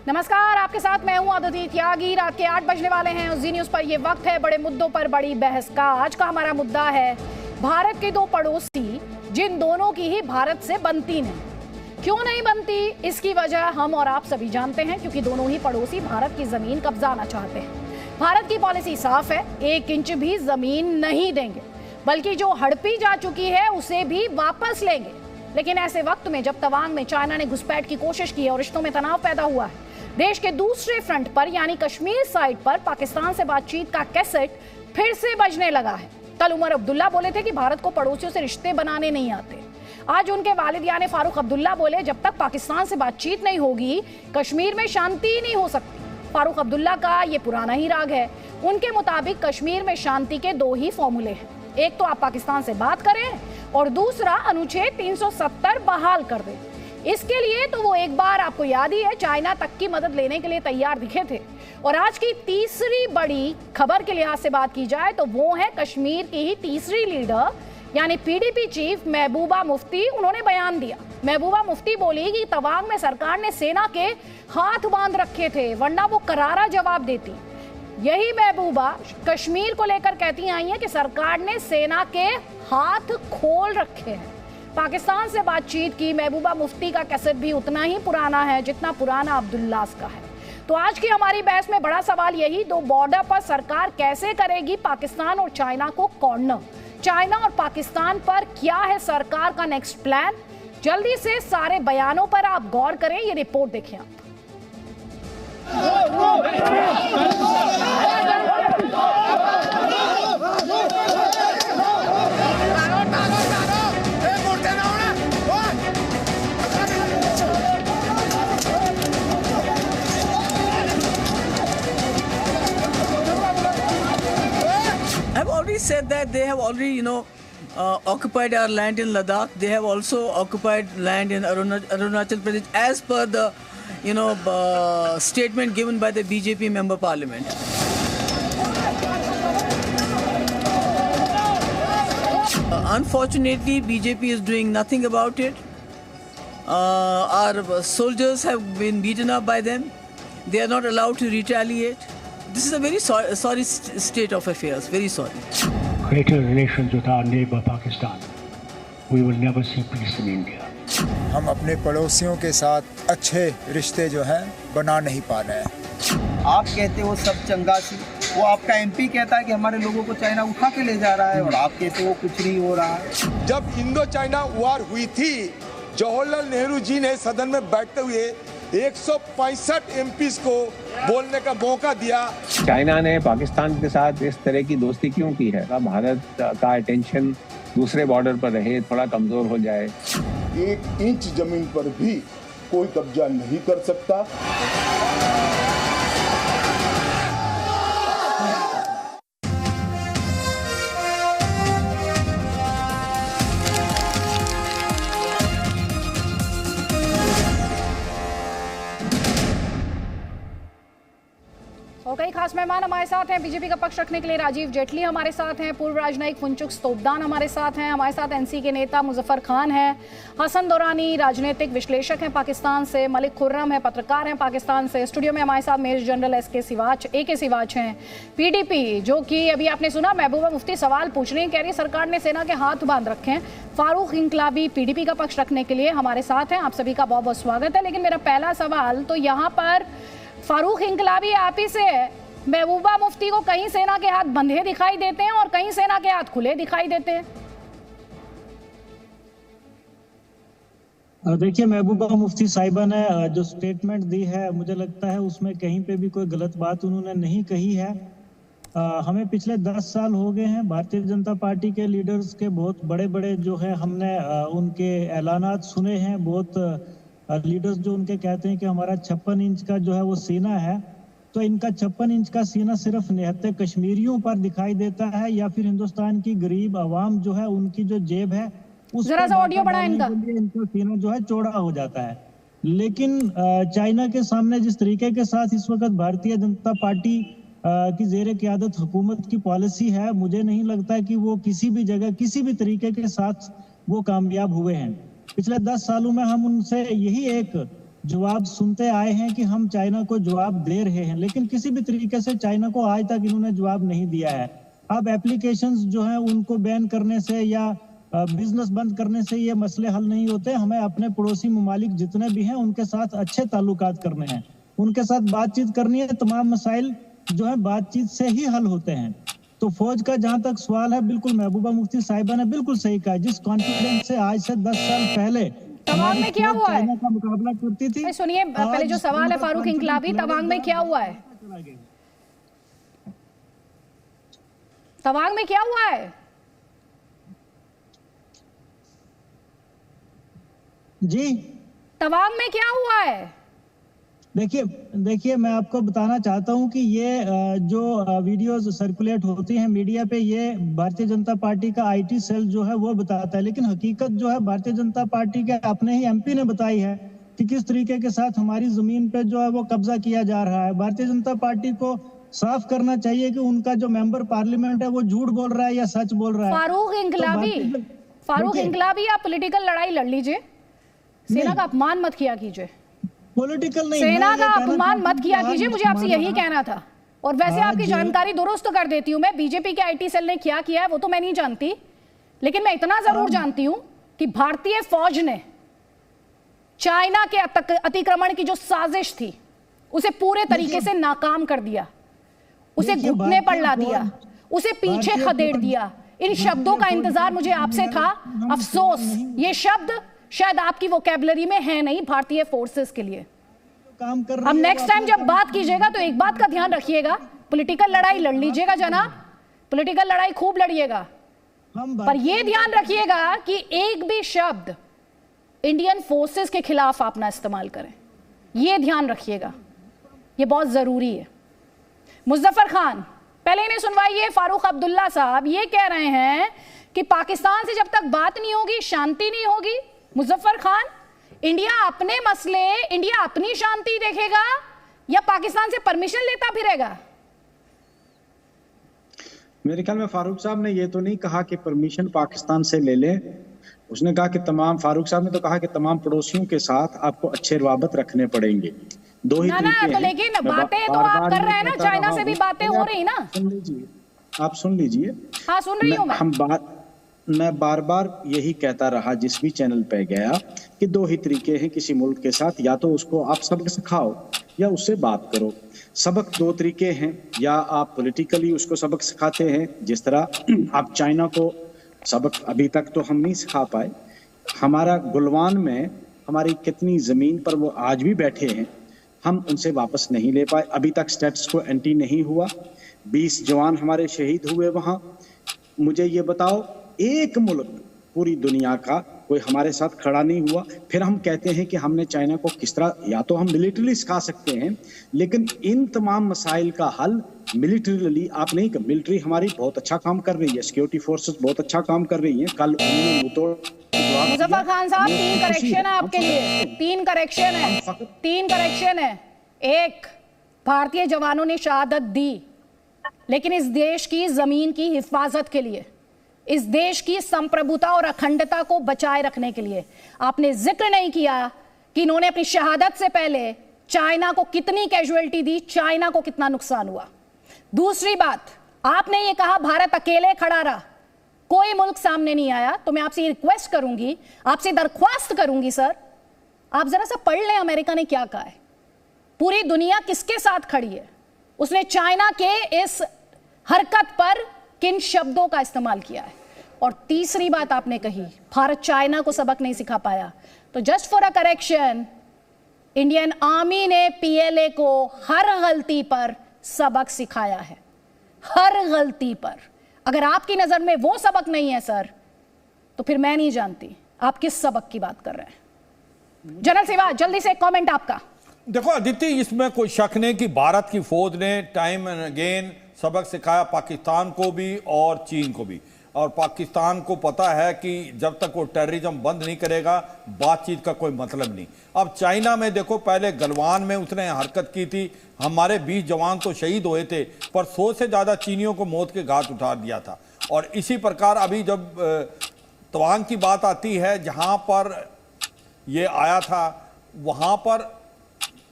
नमस्कार, आपके साथ मैं हूं अदिति त्यागी। रात के 8 बजने वाले हैं और जी न्यूज पर ये वक्त है बड़े मुद्दों पर बड़ी बहस का। आज का हमारा मुद्दा है भारत के दो पड़ोसी जिन दोनों की ही भारत से बनती नहीं। क्यों नहीं बनती, इसकी वजह हम और आप सभी जानते हैं, क्योंकि दोनों ही पड़ोसी भारत की जमीन कब्जाना चाहते हैं। भारत की पॉलिसी साफ है, 1 इंच भी जमीन नहीं देंगे, बल्कि जो हड़पी जा चुकी है उसे भी वापस लेंगे। लेकिन ऐसे वक्त में जब तवांग में चाइना ने घुसपैठ की कोशिश की और रिश्तों में तनाव पैदा हुआ है, देश के दूसरे फ्रंट पर यानी कश्मीर साइड पर पाकिस्तान से बातचीत का कैसेट फिर से बजने लगा है। कल उमर अब्दुल्ला बोले थे कि भारत को पड़ोसियों से रिश्ते बनाने नहीं आते। आज उनके वालिद यानी फारूक अब्दुल्ला बोले जब तक पाकिस्तान से बातचीत नहीं होगी कश्मीर में शांति ही नहीं हो सकती। फारूक अब्दुल्ला का ये पुराना ही राग है। उनके मुताबिक कश्मीर में शांति के 2 ही फॉर्मूले हैं, एक तो आप पाकिस्तान से बात करें और दूसरा अनुच्छेद 370 बहाल कर दें। इसके लिए तो वो एक बार आपको याद ही है चाइना तक की मदद लेने के लिए तैयार दिखे थे। और आज की तीसरी बड़ी खबर के लिहाज से बात की जाए तो वो है कश्मीर की ही तीसरी लीडर यानी पीडीपी चीफ महबूबा मुफ्ती। उन्होंने बयान दिया। महबूबा मुफ्ती बोली कि तवांग में सरकार ने सेना के हाथ बांध रखे थे, वरना वो करारा जवाब देती। यही महबूबा कश्मीर को लेकर कहती आई है कि सरकार ने सेना के हाथ खोल रखे हैं। पाकिस्तान से बातचीत की महबूबा मुफ्ती का कैसेट भी उतना ही पुराना है जितना पुराना अब्दुल्लास का है। तो आज की हमारी बहस में बड़ा सवाल यही, दो बॉर्डर पर सरकार कैसे करेगी पाकिस्तान और चाइना को कॉर्नर। चाइना और पाकिस्तान पर क्या है सरकार का नेक्स्ट प्लान। जल्दी से सारे बयानों पर आप गौर करें, ये रिपोर्ट देखें आप। I've already said that they have already, occupied our land in Ladakh. They have also occupied land in Arunachal Pradesh, as per the, statement given by the BJP member parliament. Unfortunately, BJP is doing nothing about it. Our soldiers have been beaten up by them. They are not allowed to retaliate. This is a very sorry state of affairs. Very sorry. Greater relations with our neighbor Pakistan. We will never see peace in India. हम अपने पड़ोसियों के साथ अच्छे रिश्ते जो हैं बना नहीं पा रहे हैं। आप कहते हो सब चंगा सी, वो आपका एमपी कहता है कि हमारे लोगों को चाइना उठा के ले जा रहा है, और आप कहते हो कुछ नहीं हो रहा है। जब इंडो चाइना वॉर हुई थी, जवाहरलाल नेहरू जी ने सदन में बैठते हुए 165 एमपीज को बोलने का मौका दिया। चाइना ने पाकिस्तान के साथ इस तरह की दोस्ती क्यों की है? भारत का अटेंशन दूसरे बॉर्डर पर रहे, थोड़ा कमजोर हो जाए। 1 इंच जमीन पर भी कोई कब्जा नहीं कर सकता। और कई खास मेहमान हमारे साथ हैं। बीजेपी का पक्ष रखने के लिए राजीव जेटली हमारे साथ हैं, पूर्व राजनयिक फुनचुक तोपदान हमारे साथ हैं, हमारे साथ एनसी के नेता मुजफ्फर खान हैं, हसन दौरानी राजनीतिक विश्लेषक हैं पाकिस्तान से, मलिक खुर्रम है पत्रकार हैं पाकिस्तान से। स्टूडियो में हमारे साथ मेजर जनरल ए के सिवाच हैं पीडीपी, जो कि अभी आपने सुना महबूबा मुफ्ती सवाल पूछ रही हैं, कह रही है सरकार ने सेना के हाथ बांध रखे हैं। फारूक इंकलाबी पीडीपी का पक्ष रखने के लिए हमारे साथ हैं। आप सभी का बहुत बहुत स्वागत है। लेकिन मेरा पहला सवाल तो यहाँ पर फारूक इंकलाबी आप ही से है। महबूबा मुफ्ती को कहीं सेना के हाथ बंधे दिखाई देते हैं और कहीं सेना के हाथ खुले दिखाई देते हैं। देखिए, महबूबा मुफ्ती साहिबा ने जो स्टेटमेंट दी है, मुझे लगता है उसमें कहीं पे भी कोई गलत बात उन्होंने नहीं कही है। हमें पिछले 10 साल हो गए हैं भारतीय जनता पार्टी के लीडर्स के बहुत बड़े बड़े जो है हमने उनके ऐलानात सुने हैं। बहुत लीडर्स जो उनके कहते हैं कि हमारा 56 इंच का जो है वो सीना है, तो इनका 56 इंच का सीना सिर्फ निहत्ते कश्मीरियों पर दिखाई देता है या फिर हिंदुस्तान की गरीब आवाम जो है उनकी जो जेब है उस जरा सा ऑडियो बढ़ाएं इनका सीना जो है चौड़ा हो जाता है। लेकिन चाइना के सामने जिस तरीके के साथ इस वक्त भारतीय जनता पार्टी की जेर क़यादत हुकूमत की पॉलिसी है, मुझे नहीं लगता कि वो किसी भी जगह किसी भी तरीके के साथ वो कामयाब हुए हैं। पिछले 10 सालों में हम उनसे यही एक जवाब सुनते आए हैं कि हम चाइना को जवाब दे रहे हैं, लेकिन किसी भी तरीके से चाइना को आज तक इन्होंने जवाब नहीं दिया है। अब एप्लीकेशंस जो हैं उनको बैन करने से या बिजनेस बंद करने से ये मसले हल नहीं होते। हमें अपने पड़ोसी ममालिक जितने भी हैं उनके साथ अच्छे ताल्लुकात करने हैं, उनके साथ बातचीत करनी है। तमाम मसाइल जो है बातचीत से ही हल होते हैं। तो फौज का जहां तक सवाल है, बिल्कुल महबूबा मुफ्ती साहिबा ने बिल्कुल सही कहा। जिस कॉन्फिडेंस से आज से 10 साल पहले तवांग में क्या हुआ है, चाइना का मुकाबला करती थी। सुनिए पहले जो सवाल है फारूक इंकलाबी, तवांग में क्या हुआ है? तवांग में क्या हुआ है? जी, तवांग में क्या हुआ है? देखिए मैं आपको बताना चाहता हूं कि ये जो वीडियोस सर्कुलेट होती हैं मीडिया पे, ये भारतीय जनता पार्टी का आईटी सेल जो है वो बताता है, लेकिन हकीकत जो है भारतीय जनता पार्टी के अपने ही एमपी ने बताई है कि किस तरीके के साथ हमारी जमीन पे जो है वो कब्जा किया जा रहा है। भारतीय जनता पार्टी को साफ करना चाहिए कि उनका जो मेंबर पार्लियामेंट है वो झूठ बोल रहा है या सच बोल रहा है। फारूक इंकलाबी, आप पॉलिटिकल लड़ाई लड़ लीजिए, सेना का अपमान मत किया कीजिए। पॉलिटिकल नहीं, सेना का अपमान मत किया कीजिए, मुझे आपसे यही कहना था। और वैसे आपकी जानकारी दुरुस्त कर देती हूं मैं, बीजेपी के आईटी सेल ने क्या किया है वो तो मैं नहीं जानती, लेकिन मैं इतना जरूर जानती हूं कि भारतीय फौज ने चाइना के अतिक्रमण की जो साजिश थी उसे पूरे तरीके से नाकाम कर दिया, उसे घुटने पर ला दिया, उसे पीछे खदेड़ दिया। इन शब्दों का इंतजार मुझे आपसे था। अफसोस ये शब्द शायद आपकी वोकैबुलरी में है नहीं भारतीय फोर्सेस के लिए। काम कर रही अब है। नेक्स्ट टाइम जब बात कीजिएगा तो एक बात का ध्यान रखिएगा, पॉलिटिकल लड़ाई लड़ लीजिएगा जनाब, पॉलिटिकल लड़ाई खूब लड़िएगा, पर यह ध्यान रखिएगा कि एक भी शब्द इंडियन फोर्सेस के खिलाफ आप ना इस्तेमाल करें, यह ध्यान रखिएगा, यह बहुत जरूरी है। मुजफ्फर खान, पहले इन्हें सुनवाइए। फारूक अब्दुल्ला साहब ये कह रहे हैं कि पाकिस्तान से जब तक बात नहीं होगी शांति नहीं होगी। मुजफ्फर खान, इंडिया अपने मसले, इंडिया अपनी शांति देखेगा या पाकिस्तान से परमिशन लेता फिरेगा? मेरे ख्याल में फारूक साहब ने ये तो नहीं कहा कि परमिशन पाकिस्तान से ले ले। उसने कहा कि फारूक साहब ने तो कहा कि तमाम पड़ोसियों के साथ आपको अच्छे रवाबत रखने पड़ेंगे। दो ही तरीके तो लेकिन बातें तो आप कर रहे हैं ना, चाइना से भी बातें हो रही ना। सुन लीजिए, आप सुन लीजिए। हाँ सुन रही हूँ मैं बार बार यही कहता रहा जिस भी चैनल पे गया कि दो ही तरीके हैं किसी मुल्क के साथ, या तो उसको आप सबक सिखाओ या उससे बात करो। सबक दो तरीके हैं, या आप पॉलिटिकली उसको सबक सिखाते हैं, जिस तरह आप चाइना को सबक अभी तक तो हम नहीं सिखा पाए। हमारा गुलवान में हमारी कितनी ज़मीन पर वो आज भी बैठे हैं, हम उनसे वापस नहीं ले पाए। अभी तक स्टेटस को एंटी नहीं हुआ। 20 जवान हमारे शहीद हुए वहाँ। मुझे ये बताओ, एक मुल्क पूरी दुनिया का कोई हमारे साथ खड़ा नहीं हुआ। फिर हम कहते हैं कि हमने चाइना को किस तरह, या तो हम मिलिट्रली सिखा सकते हैं, लेकिन इन तमाम मसाइल का हल मिलिट्रली आप नहीं कर। मिलिट्री हमारी बहुत अच्छा काम कर रही है, सिक्योरिटी फोर्सेस बहुत अच्छा काम कर रही हैं। कल उन्होंने मुजफ्फर खान साहब 3 करेक्शन है आपके लिए, 3 करेक्शन है। एक, भारतीय जवानों ने शहादत दी, लेकिन इस देश की जमीन की हिफाजत के लिए, इस देश की संप्रभुता और अखंडता को बचाए रखने के लिए। आपने जिक्र नहीं किया कि इन्होंने अपनी शहादत से पहले चाइना को कितनी कैजुअलिटी दी, चाइना को कितना नुकसान हुआ। दूसरी बात, आपने ये कहा भारत अकेले खड़ा रहा, कोई मुल्क सामने नहीं आया। तो मैं आपसे रिक्वेस्ट करूंगी, आपसे दरख्वास्त करूंगी, सर आप जरा सा पढ़ लें अमेरिका ने क्या कहा है, पूरी दुनिया किसके साथ खड़ी है, उसने चाइना के इस हरकत पर किन शब्दों का इस्तेमाल किया है। और तीसरी बात आपने कही, भारत चाइना को सबक नहीं सिखा पाया। तो just for a correction, Indian army ने पीएलए को हर गलती पर सबक सिखाया है, हर गलती पर। अगर आपकी नजर में वो सबक नहीं है सर, तो फिर मैं नहीं जानती आप किस सबक की बात कर रहे हैं। जनरल सेवा, जल्दी से कमेंट आपका। देखो अदिति, इसमें कोई शक नहीं कि भारत की फौज ने टाइम एंड अगेन सबक सिखाया पाकिस्तान को भी और चीन को भी। और पाकिस्तान को पता है कि जब तक वो टेररिज्म बंद नहीं करेगा बातचीत का कोई मतलब नहीं। अब चाइना में देखो, पहले गलवान में उसने हरकत की थी, हमारे 20 जवान तो शहीद हुए थे, पर 100 से ज़्यादा चीनियों को मौत के घाट उठा दिया था। और इसी प्रकार अभी जब तवांग की बात आती है, जहाँ पर ये आया था वहां पर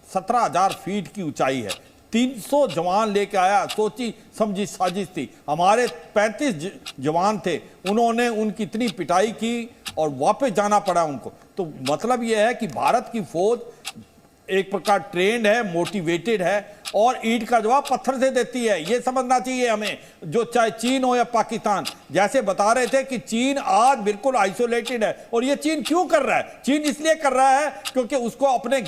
17,000 फीट की ऊंचाई है, 300 जवान लेके आया, सोची समझी साजिश थी। हमारे 35 जवान थे, उन्होंने उनकी इतनी पिटाई की और वापस जाना पड़ा उनको। तो मतलब यह है कि भारत की फौज एक प्रकार ट्रेंड है, मोटिवेटेड है और ईंट का जवाब पत्थर से देती है। यह समझना चाहिए हमें, जो चाहे चीन हो या पाकिस्तान। जैसे बता रहे थे कि चीन आज बिल्कुल आइसोलेटेड है, और यह चीन क्यों कर रहा है? चीन इसलिए कर रहा है क्योंकि उसको अपने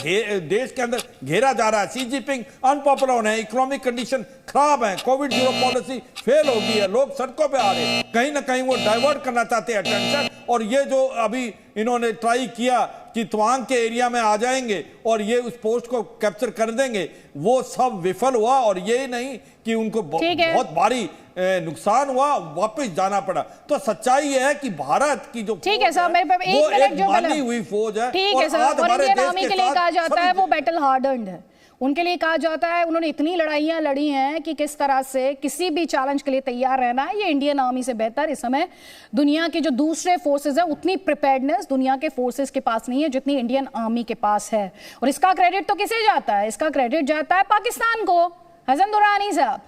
देश के अंदर घेरा जा रहा है। शी जिनपिंग अनपॉपुलर है, इकोनॉमिक कंडीशन खराब है, कोविड जीरो पॉलिसी फेल हो गई है, लोग सड़कों पे आ रहे हैं, कहीं ना कहीं वो डाइवर्ट करना चाहते हैं अटेंशन। और ये जो अभी इन्होंने ट्राई किया कि तवांग के एरिया में आ जाएंगे और ये उस पोस्ट को कैप्चर कर देंगे, वो सब विफल हुआ। और ये नहीं कि उनको बहुत भारी नुकसान हुआ, वापस जाना पड़ा। तो सच्चाई ये है कि भारत की जो ठीक है सर, मेरे पे वो एक मानी हुई फौज है। ठीक है सर, और इंडियन आर्मी के लिए कहा जाता है वो बैटल हार्डन्ड है। उनके लिए कहा जाता है उन्होंने इतनी लड़ाइयां लड़ी हैं कि किस तरह से किसी भी चैलेंज के लिए तैयार रहना है। ये इंडियन आर्मी से बेहतर इस समय दुनिया के जो दूसरे फोर्सेस हैं, उतनी प्रिपेयर्डनेस दुनिया के फोर्सेस के पास नहीं है जितनी इंडियन आर्मी के पास है। और इसका क्रेडिट तो किसे जाता है? इसका क्रेडिट जाता है पाकिस्तान को। हसन दुरानी साहब,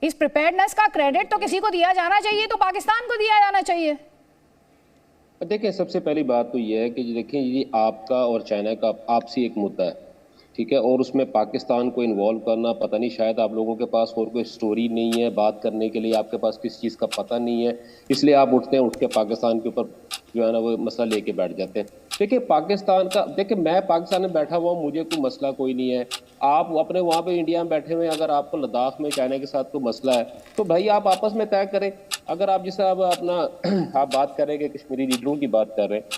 इस प्रिपेयर्डनेस का क्रेडिट तो किसी को दिया जाना चाहिए, तो पाकिस्तान को दिया जाना चाहिए। देखिए, सबसे पहली बात तो ये है कि देखिए, ये आपका और चाइना का आपसी एक मुद्दा है, ठीक है, और उसमें पाकिस्तान को इन्वॉल्व करना, पता नहीं शायद आप लोगों के पास और कोई स्टोरी नहीं है बात करने के लिए, आपके पास किस चीज़ का पता नहीं है, इसलिए आप उठ के पाकिस्तान के ऊपर जो है ना वो मसला लेके बैठ जाते हैं। देखिए, पाकिस्तान का, देखिए मैं पाकिस्तान में बैठा हुआ हूँ, मुझे कोई मसला कोई नहीं है। आप अपने वहाँ पे इंडिया में बैठे हुए, अगर आपको लद्दाख में चाइना के साथ कोई मसला है तो भाई आप आपस में तय करें। अगर आप जैसे अब अपना आप बात कर रहे हैं कि कश्मीरी लीडरों की बात कर रहे हैं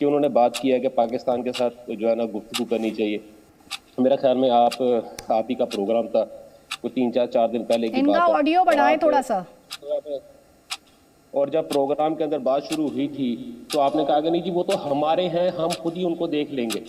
कि उन्होंने बात किया है कि पाकिस्तान के साथ जो है ना गुफ्तगू करनी चाहिए, मेरा ख्याल में आप ही का प्रोग्राम था वो 3-4 दिन पहले की इनका बात है। ऑडियो बढ़ाएं थोड़ा सा। और जब प्रोग्राम के अंदर बात शुरू हुई थी तो आपने कहा कि नहीं जी वो तो हमारे हैं, हम खुद ही उनको देख लेंगे।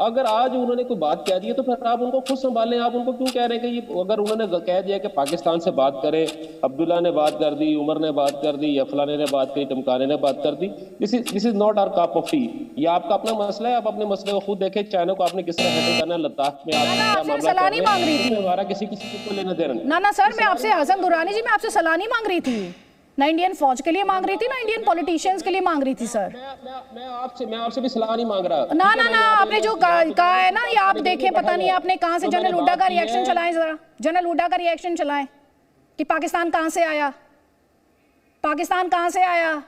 अगर आज उन्होंने कोई बात कह दी है तो फिर आप उनको खुद संभालें। आप उनको क्यों कह रहे हैं कि ये, अगर उन्होंने कह दिया कि पाकिस्तान से बात करें, अब्दुल्ला ने बात कर दी, उमर ने बात कर दी, या फलाने ने बात करी, टमकाने ने बात कर दी, this is not our cup of tea. ये आपका अपना मसला है, आप अपने मसले को खुद देखें। चाइना को आपने किस तरह हैंडल करना है, लद्दाख में आप सलानी मांग रही थी, हमारा किसी को लेना देना नहीं। ना सर, मैं आपसे हसन दुरानी जी, मैं आपसे सलानी मांग रही थी, ना इंडियन फौज के लिए मांग रही थी, ना इंडियन पॉलिटिशियंस के लिए मांग रही थी सर। मैं आपसे भी सलाह नहीं मांग रहा। ना आपने जो कहा है ना, ये आप देखें, पता नहीं आपने कहां से जनरल हुड्डा का रिएक्शन चलाएं, जरा जनरल हुड्डा का रिएक्शन चलाएं कि पाकिस्तान कहां से आया, पाकिस्तान कहां से आया,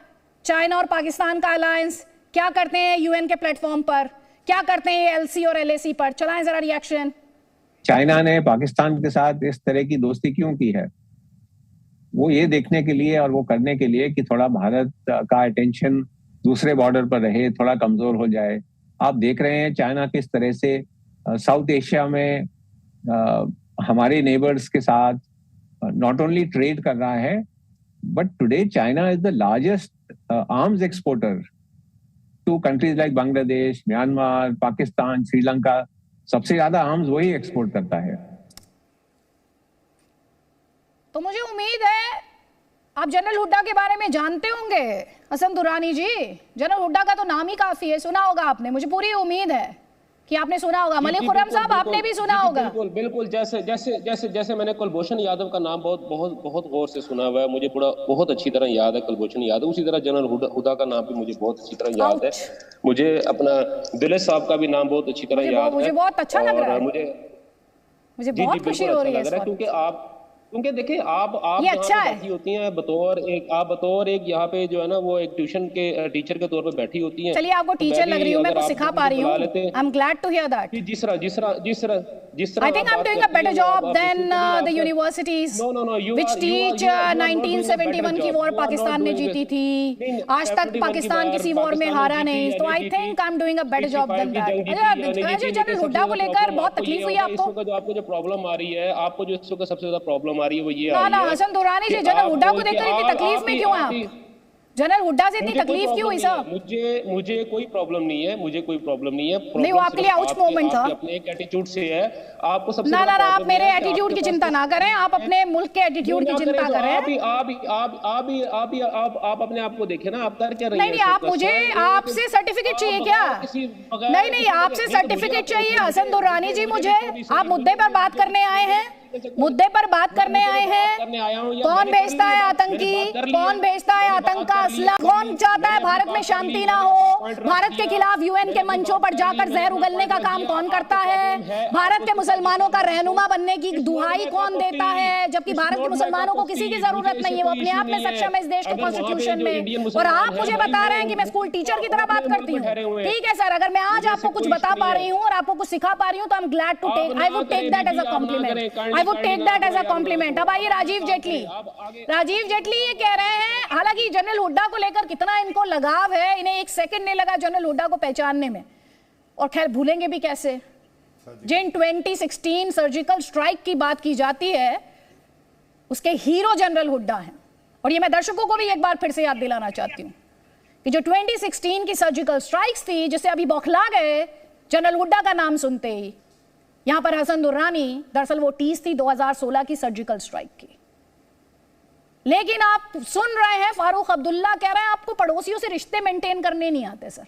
चाइना और पाकिस्तान का अलायंस क्या करते हैं यूएन के प्लेटफॉर्म पर, क्या करते हैं एलसी और एलएसी पर, चलाएं जरा रिएक्शन। चाइना ने पाकिस्तान के साथ इस तरह की दोस्ती क्यों की है? वो ये देखने के लिए और वो करने के लिए कि थोड़ा भारत का अटेंशन दूसरे बॉर्डर पर रहे, थोड़ा कमजोर हो जाए। आप देख रहे हैं चाइना किस तरह से साउथ एशिया में हमारे नेबर्स के साथ नॉट ओनली ट्रेड कर रहा है, but today China is the largest arms exporter to countries like Bangladesh, Myanmar, Pakistan, Sri Lanka. सबसे ज्यादा आर्म्स वही एक्सपोर्ट करता है। तो मुझे उम्मीद है आप जनरल हुड्डा के बारे में जानते होंगे हसन दुरानी जी। जनरल हुड्डा का तो नाम ही काफी है, सुना होगा आपने, मुझे पूरी उम्मीद है कि आपने सुना होगा। मलिक खुर्रम साहब, आपने भी सुना होगा। बिल्कुल, जैसे मैंने कुलभूषण यादव का नाम बहुत गौर से सुना हुआ है, मुझे बहुत अच्छी तरह याद है कुलभूषण यादव। उसी तरह जनरल हुड्डा का नाम भी मुझे बहुत अच्छी तरह याद है। मुझे अपना दिलेर साहब का भी नाम बहुत अच्छी तरह याद है। मुझे बहुत अच्छा लग रहा है, मुझे बहुत खुशी हो रही है क्योंकि देखिए आप ये अच्छा है। बैठी होती हैं बतौर एक यहाँ पे जो है ना वो एक ट्यूशन के टीचर के तौर पे बैठी होती हैं। चलिए, आपको टीचर लग रही हूँ, मैं कुछ सिखा पा रही हूँ। I am glad to hear that. जिस तरह I think I'm doing a better job than the universities which teach 1971 की वॉर पाकिस्तान ने जीती थी, आज तक पाकिस्तान किसी वॉर में हारा नहीं। तो I think I'm doing a better job than that। अच्छा, जनरल हुड्डा को लेकर बहुत तकलीफ हुई आपको? आपको जो प्रॉब्लम आ रही है, आपको जो सबसे ज्यादा प्रॉब्लम आ रही है वो ये ना हसन दुरानी जी, जनरल हुड्डा को देखकर इतनी तकलीफ में क्यों हैं आप? जनरल हुड्डा से इतनी तकलीफ क्यों हुई साहब? मुझे कोई प्रॉब्लम नहीं है, मुझे कोई प्रॉब्लम नहीं है। नहीं, वो आपके लिए आउच मोमेंट था। अपने एक एटीट्यूड से है, आपको सबसे ना आप मेरे एटीट्यूड की चिंता ना करें, आप अपने मुल्क के एटीट्यूड की चिंता करें। आप अपने आप को देखें ना, आप कर क्या रही हैं? नहीं, आप मुझे आपसे सर्टिफिकेट चाहिए क्या? नहीं, आपसे सर्टिफिकेट चाहिए हसन दुर्रानी जी मुझे। आप मुद्दे पर बात करने आए हैं, मुद्दे पर बात करने आए हैं। कौन भेजता है आतंकी, कौन भेजता है आतंक का असला, कौन चाहता है भारत में शांति ना हो, भारत के खिलाफ यूएन के मंचों पर जाकर जहर उगलने का काम कौन करता है, भारत के मुसलमानों का रहनुमा बनने की दुहाई कौन देता है, जबकि भारत के मुसलमानों को किसी की जरूरत नहीं है, वो अपने आप में सक्षम है इस देश के कॉन्स्टिट्यूशन में। और आप मुझे बता रहे हैं कि मैं स्कूल टीचर की तरह बात करती हूँ। ठीक है सर, अगर मैं आज आपको कुछ बता पा रही हूँ और आपको कुछ सिखा पा रही हूँ तो I am glad to take, I would take that as a compliment, would take that as a compliment। अब आइए राजीव जेटली ये कह रहे हैं, हालांकि जनरल हुड्डा को लेकर कितना इनको लगाव है, इन्हें एक सेकंड नहीं लगा जनरल हुड्डा को पहचानने में, और खैर भूलेंगे भी कैसे। जिन 2016 सर्जिकल स्ट्राइक की बात की जाती है उसके हीरो जनरल हुड्डा हैं। और ये मैं दर्शकों को भी एक बार फिर से याद दिलाना चाहती हूँ कि जो 2016 की सर्जिकल स्ट्राइक्स थी, जिससे अभी बौखला गए जनरल हुड्डा का नाम सुनते ही, यहां पर हसन दुर्रानी दरअसल वो टीज थी 2016 की सर्जिकल स्ट्राइक की। लेकिन आप सुन रहे हैं फारूक अब्दुल्ला कह रहे हैं आपको पड़ोसियों से रिश्ते मेंटेन करने नहीं आते। सर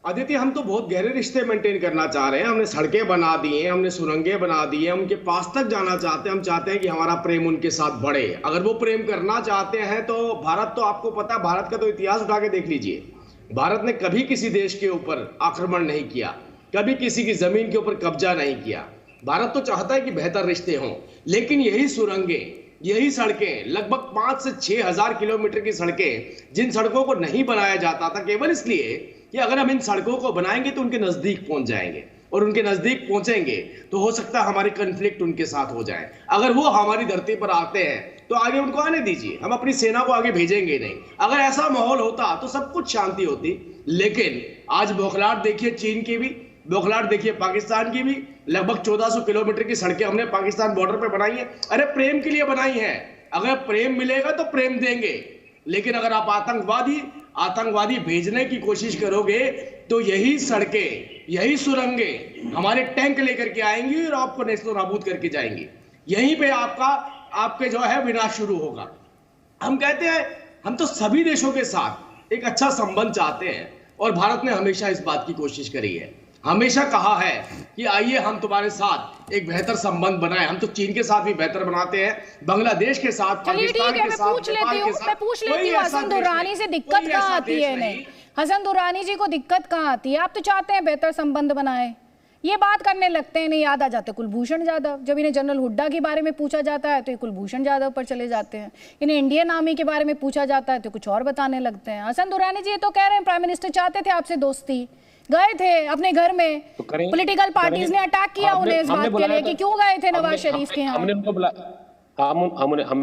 आदित्य, हम तो बहुत गहरे रिश्ते मेंटेन करना चाह रहे हैं। हमने सड़कें बना दी हैं, हमने सुरंगें बना दी हैं, उनके पास तक जाना चाहते हैं। हम चाहते हैं कि हमारा प्रेम उनके साथ बढ़े। अगर वो प्रेम करना चाहते हैं तो भारत, तो आपको पता, भारत का तो इतिहास उठा के देख लीजिए। भारत ने कभी किसी देश के ऊपर आक्रमण नहीं किया, कभी किसी की जमीन के ऊपर कब्जा नहीं किया। भारत तो चाहता है कि बेहतर रिश्ते हों, लेकिन यही सुरंगें, यही सड़कें, लगभग 5 से 6 हजार किलोमीटर की सड़कें, जिन सड़कों को नहीं बनाया जाता था केवल इसलिए कि अगर हम इन सड़कों को बनाएंगे तो उनके नजदीक पहुंच जाएंगे, और उनके नजदीक पहुंचेंगे तो हो सकता है हमारे कन्फ्लिक्ट उनके साथ हो जाए। अगर वो हमारी धरती पर आते हैं तो आगे उनको आने दीजिए, हम अपनी सेना को आगे भेजेंगे नहीं। अगर ऐसा माहौल होता तो सब कुछ शांति होती। लेकिन आज बौखलाहट देखिए चीन की भी, बौखलाहट देखिए पाकिस्तान की भी। लगभग 1400 किलोमीटर की सड़कें हमने पाकिस्तान बॉर्डर पे बनाई है। अरे प्रेम के लिए बनाई है। अगर प्रेम मिलेगा तो प्रेम देंगे, लेकिन अगर आप आतंकवादी भेजने की कोशिश करोगे तो यही सड़कें, यही सुरंगें हमारे टैंक लेकर के आएंगी और आपको नेस्तो नाबूद करके जाएंगी। यहीं पे आपके जो है विनाश शुरू होगा। हम कहते हैं हम तो सभी देशों के साथ एक अच्छा संबंध चाहते हैं, और भारत ने हमेशा इस बात की कोशिश करी है, हमेशा कहा है कि आइए हम तुम्हारे साथ एक बेहतर संबंध बनाएं। हम तो चीन के साथ भी बेहतर बनाते हैं, बांग्लादेश के साथ, पाकिस्तान के साथ, मैं पूछ लेती हूँ हसन दुर्रानी से दिक्कत कहाँ आती है इन्हें? हसन दुर्रानी जी को दिक्कत कहाँ आती है? आप तो चाहते हैं बेहतर संबंध बनाए, ये बात करने लगते हैं, नहीं याद आ जाते कुलभूषण जाधव। जब इन्हें जनरल हुड्डा के बारे में पूछा जाता है तो ये कुलभूषण जाधव पर चले जाते हैं, इन्हें इंडियन आर्मी के बारे में पूछा जाता है तो कुछ और बताने लगते हैं। हसन दुर्रानी जी ये तो कह रहे हैं प्राइम मिनिस्टर चाहते थे आपसे दोस्ती, गए थे अपने घर में, तो पॉलिटिकल पार्टीज ने अटैक किया उन्हें इस बात के लिए कि क्यों गए थे नवाज शरीफ के यहाँ। हमने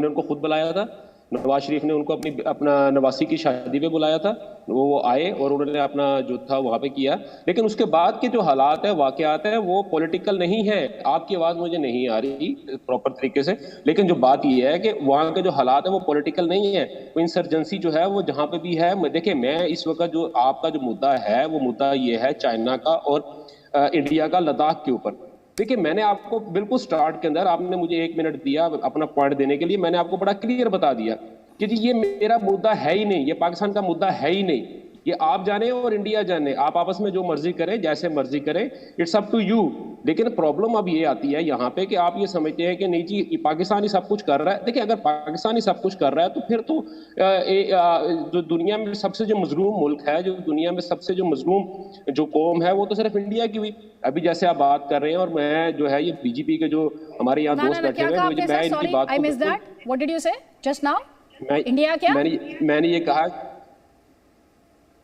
उनको खुद बुलाया था, नवाज शरीफ ने उनको अपना नवासी की शादी पे बुलाया था, वो आए और उन्होंने अपना जो था वहाँ पे किया। लेकिन उसके बाद के जो हालात है, वाकयात है, वो पॉलिटिकल नहीं है। आपकी आवाज़ मुझे नहीं आ रही प्रॉपर तरीके से, लेकिन जो बात ये है कि वहाँ के जो हालात है वो पॉलिटिकल नहीं है। वो इंसर्जेंसी जो है वो जहाँ पे भी है, देखिए मैं इस वक्त जो आपका जो मुद्दा है वो मुद्दा ये है चाइना का और इंडिया का लद्दाख के ऊपर। देखिए मैंने आपको बिल्कुल स्टार्ट के अंदर, आपने मुझे 1 मिनट दिया अपना पॉइंट देने के लिए, मैंने आपको बड़ा क्लियर बता दिया कि जी ये मेरा मुद्दा है ही नहीं, ये पाकिस्तान का मुद्दा है ही नहीं। ये आप जाने और इंडिया जाने, आप आपस में जो मर्जी करें, जैसे मर्जी करें, इट्स अप टू यू। लेकिन प्रॉब्लम अब ये आती है यहाँ पे कि आप ये समझते हैं कि नहीं जी पाकिस्तान ही सब कुछ कर रहा है। देखिए अगर पाकिस्तान ही सब कुछ कर रहा है तो फिर तो जो दुनिया में सबसे जो मजलूम मुल्क है, जो दुनिया में सबसे जो मजलूम जो कौम है, वो तो सिर्फ इंडिया की हुई। अभी जैसे आप बात कर रहे हैं, और मैं जो है ये बीजेपी के जो हमारे यहाँ दोस्त बैठे हुए हैं, मैं इनकी बात मैंने ये कहा,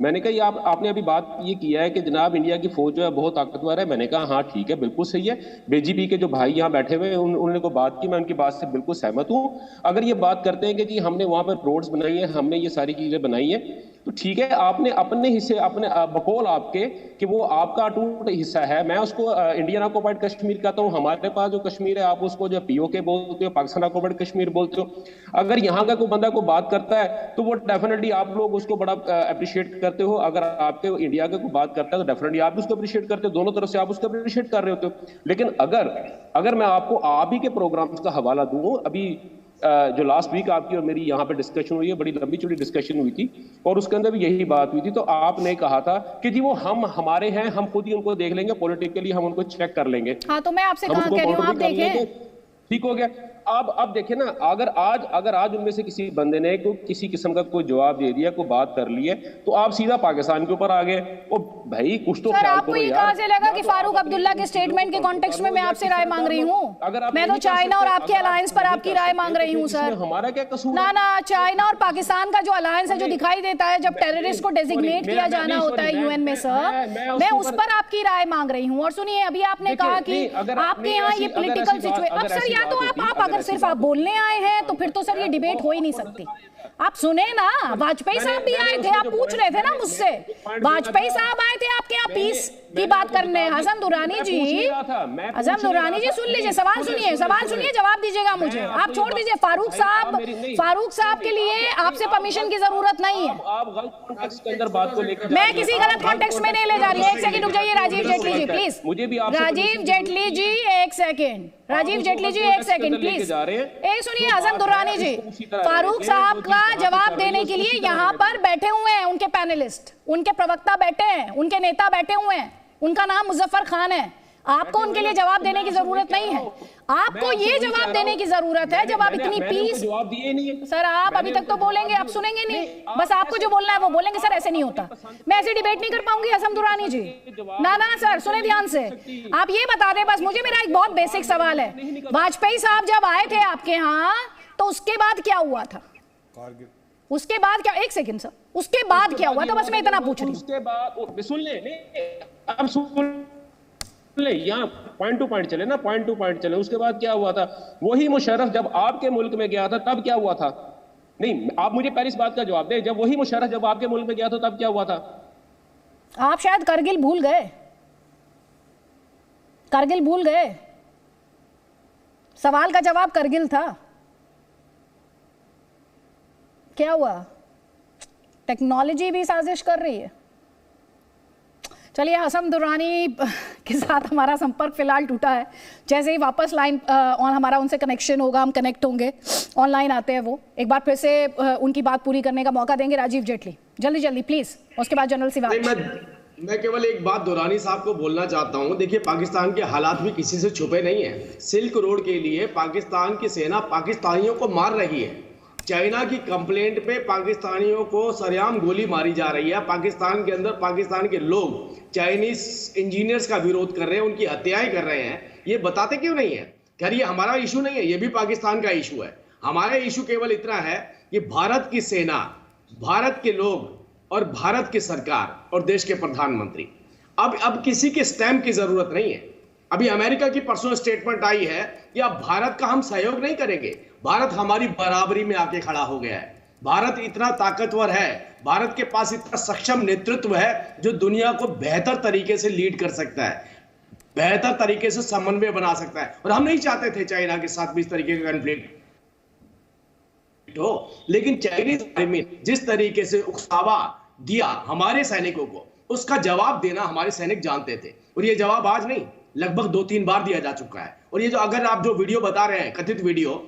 मैंने कहा आपने अभी बात ये किया है कि जनाब इंडिया की फौज जो है बहुत ताकतवर है। मैंने कहा हाँ ठीक है, बिल्कुल सही है। बीजेपी के जो भाई यहाँ बैठे हुए हैं उन्होंने को बात की, मैं उनकी बात से बिल्कुल सहमत हूँ। अगर ये बात करते हैं कि जी हमने वहाँ पर रोड्स बनाई है, हमने ये सारी चीजें बनाई है, तो ठीक है, आपने अपने हिस्से, अपने बकौल आपके कि वो आपका अटूट हिस्सा है, मैं उसको इंडियन ऑक्युपाइड कश्मीर कहता हूँ। हमारे पास जो कश्मीर है आप उसको जो पीओके बोलते हो, पाकिस्तान ऑक्युपाइड कश्मीर बोलते हो। अगर यहाँ का कोई बंदा को बात करता है तो वो डेफिनेटली आप लोग उसको बड़ा अप्रिशिएट करते हो, अगर आपके इंडिया का कोई बात करता है तो डेफिनेटली आप उसको अप्रिशिएट करते हो, दोनों तरफ से आप उसको अप्रिशिएट कर रहे होते हो। लेकिन अगर मैं आपको आप ही के प्रोग्राम्स का हवाला दूं, अभी जो लास्ट वीक आपकी और मेरी यहाँ पे डिस्कशन हुई है, बड़ी लंबी चौड़ी डिस्कशन हुई थी और उसके अंदर भी यही बात हुई थी। तो आपने कहा था कि जी वो हमारे हैं, हम खुद ही उनको देख लेंगे, पॉलिटिकली हम उनको चेक कर लेंगे। हाँ, तो मैं आपसे कहा कह रही हूँ, आप देखें, ठीक हो गया। अब देखिए ना, अगर आज उनमें से किसी बंदे ने किसी किस्म का कोई जवाब दे दिया, कोई बात कर ली है, तो आप सीधा पाकिस्तान के ऊपर आ गए। ओ भाई कुछ तो सर, ख्याल आपको करो ये यार। कहां से लगा कि फारूक अब्दुल्ला के स्टेटमेंट के कॉन्टेक्स्ट में मैं आपसे राय मांग रही हूँ? मैं तो चाइना और आपके अलायंस पर आपकी राय मांग रही हूँ सर। हमारा क्या कसूर? ना, चाइना और पाकिस्तान का जो अलायंस है, जो दिखाई देता है जब टेररिस्ट को डेजिग्नेट किया जाना होता है यूएन में सर, मैं उस पर आपकी राय मांग रही हूँ। और सुनिए, अभी आपने कहा कि आपके यहाँ ये पॉलिटिकल सिचुएशन, अब सर या तो आप अगर सिर्फ आप बोलने आए हैं तो फिर तो सर ये डिबेट हो ही नहीं सकती। आप सुने ना, वाजपेयी साहब भी आए थे, आप पूछ रहे थे ना मुझसे, वाजपेयी साहब आए थे आपके यहाँ पीस की बात करने। हसन दुरानी जी सुन लीजिए, सवाल सुनिए, जवाब दीजिएगा मुझे। आप छोड़ दीजिए, फारूक साहब के लिए आपसे परमिशन की जरूरत नहीं है। आप गलत कॉन्टेक्स्ट के अंदर बात को लेकर, मैं किसी गलत कॉन्टेक्स्ट में नहीं ले जा रही। एक सेकंड रुक जाइए राजीव जेटली जी प्लीज। मुझे भी राजीव जेटली जी एक सेकंड, राजीव जेटली जी एक सेकंड प्लीज। एक सुनिए, हसन दुरानी जी फारूक साहब का जवाब देने के लिए यहाँ पर बैठे हुए हैं, उनके पैनलिस्ट, उनके प्रवक्ता बैठे हैं, उनके नेता बैठे हुए हैं, उनका नाम मुजफ्फर खान है। आपको उनके लिए जवाब देने की जरूरत नहीं है, आपको ये जवाब देने की जरूरत है जब आप इतनी पीस। जवाब दिए नहीं है सर, आप अभी तक तो बोलेंगे, आप सुनेंगे नहीं, बस आपको जो बोलना है वो बोलेंगे। सर ऐसे नहीं होता, मैं ऐसी डिबेट नहीं कर पाऊंगी हसन दुरानी जी। ना सर, सुने ध्यान से, आप ये बता दें बस मुझे, मेरा एक बहुत बेसिक सवाल है, वाजपेयी साहब जब आए थे आपके यहाँ तो उसके बाद क्या हुआ था? उसके बाद क्या, एक सेकंड सर, उसके बाद क्या हुआ था, बस मैं इतना पूछ रही हूँ। उसके बाद सुन ले, अब सुन ले, यहाँ पॉइंट टू पॉइंट चले ना, पॉइंट टू पॉइंट चले। उसके बाद क्या हुआ था? वही मुशर्रफ जब आपके मुल्क में गया था तब क्या हुआ था? नहीं, आप मुझे पहले इस बात का जवाब दें, जब वही मुशर्रफ जब आपके मुल्क में गया था तब क्या हुआ था? आप शायद करगिल भूल गए, सवाल का जवाब करगिल था। क्या हुआ? टेक्नोलॉजी भी साजिश कर रही है। चलिए, हसन दुरानी के साथ हमारा संपर्क फिलहाल टूटा है। जैसे ही वापस लाइन ऑन हमारा उनसे कनेक्शन होगा, हम कनेक्ट होंगे, ऑनलाइन आते हैं वो, एक बार फिर से उनकी बात पूरी करने का मौका देंगे। राजीव जेटली जल्दी प्लीज, उसके बाद जनरल सिवाच। मैं केवल एक बात दुरानी साहब को बोलना चाहता हूं। देखिए, पाकिस्तान के हालात भी किसी से छुपे नहीं है। सिल्क रोड के लिए पाकिस्तान की सेना पाकिस्तानियों को मार रही है। चाइना की कंप्लेंट पे पाकिस्तानियों को सरेआम गोली मारी जा रही है। पाकिस्तान के अंदर पाकिस्तान के लोग चाइनीज इंजीनियर्स का विरोध कर रहे हैं, उनकी हत्याएं कर रहे हैं। ये बताते क्यों नहीं है? खैर, ये हमारा इशू नहीं है, ये भी पाकिस्तान का इशू है। हमारा इशू केवल इतना है कि भारत की सेना, भारत के लोग और भारत की सरकार और देश के प्रधानमंत्री, अब किसी के स्टैम्प की जरूरत नहीं है। अभी अमेरिका की परसों स्टेटमेंट आई है कि अब भारत का हम सहयोग नहीं करेंगे, भारत हमारी बराबरी में आके खड़ा हो गया है। भारत इतना ताकतवर है, भारत के पास इतना सक्षम नेतृत्व है जो दुनिया को बेहतर तरीके से लीड कर सकता है, बेहतर तरीके से समन्वय बना सकता है। और हम नहीं चाहते थे चाइना के साथ भी इस तरीके का कॉन्फ्लिक्ट हो, लेकिन चाइनीज आर्मी जिस तरीके से उकसावा दिया हमारे सैनिकों को, उसका जवाब देना हमारे सैनिक जानते थे। और ये जवाब आज नहीं, लगभग 2-3 बार दिया जा चुका है। और ये जो अगर आप जो वीडियो बता रहे हैं, कथित वीडियो,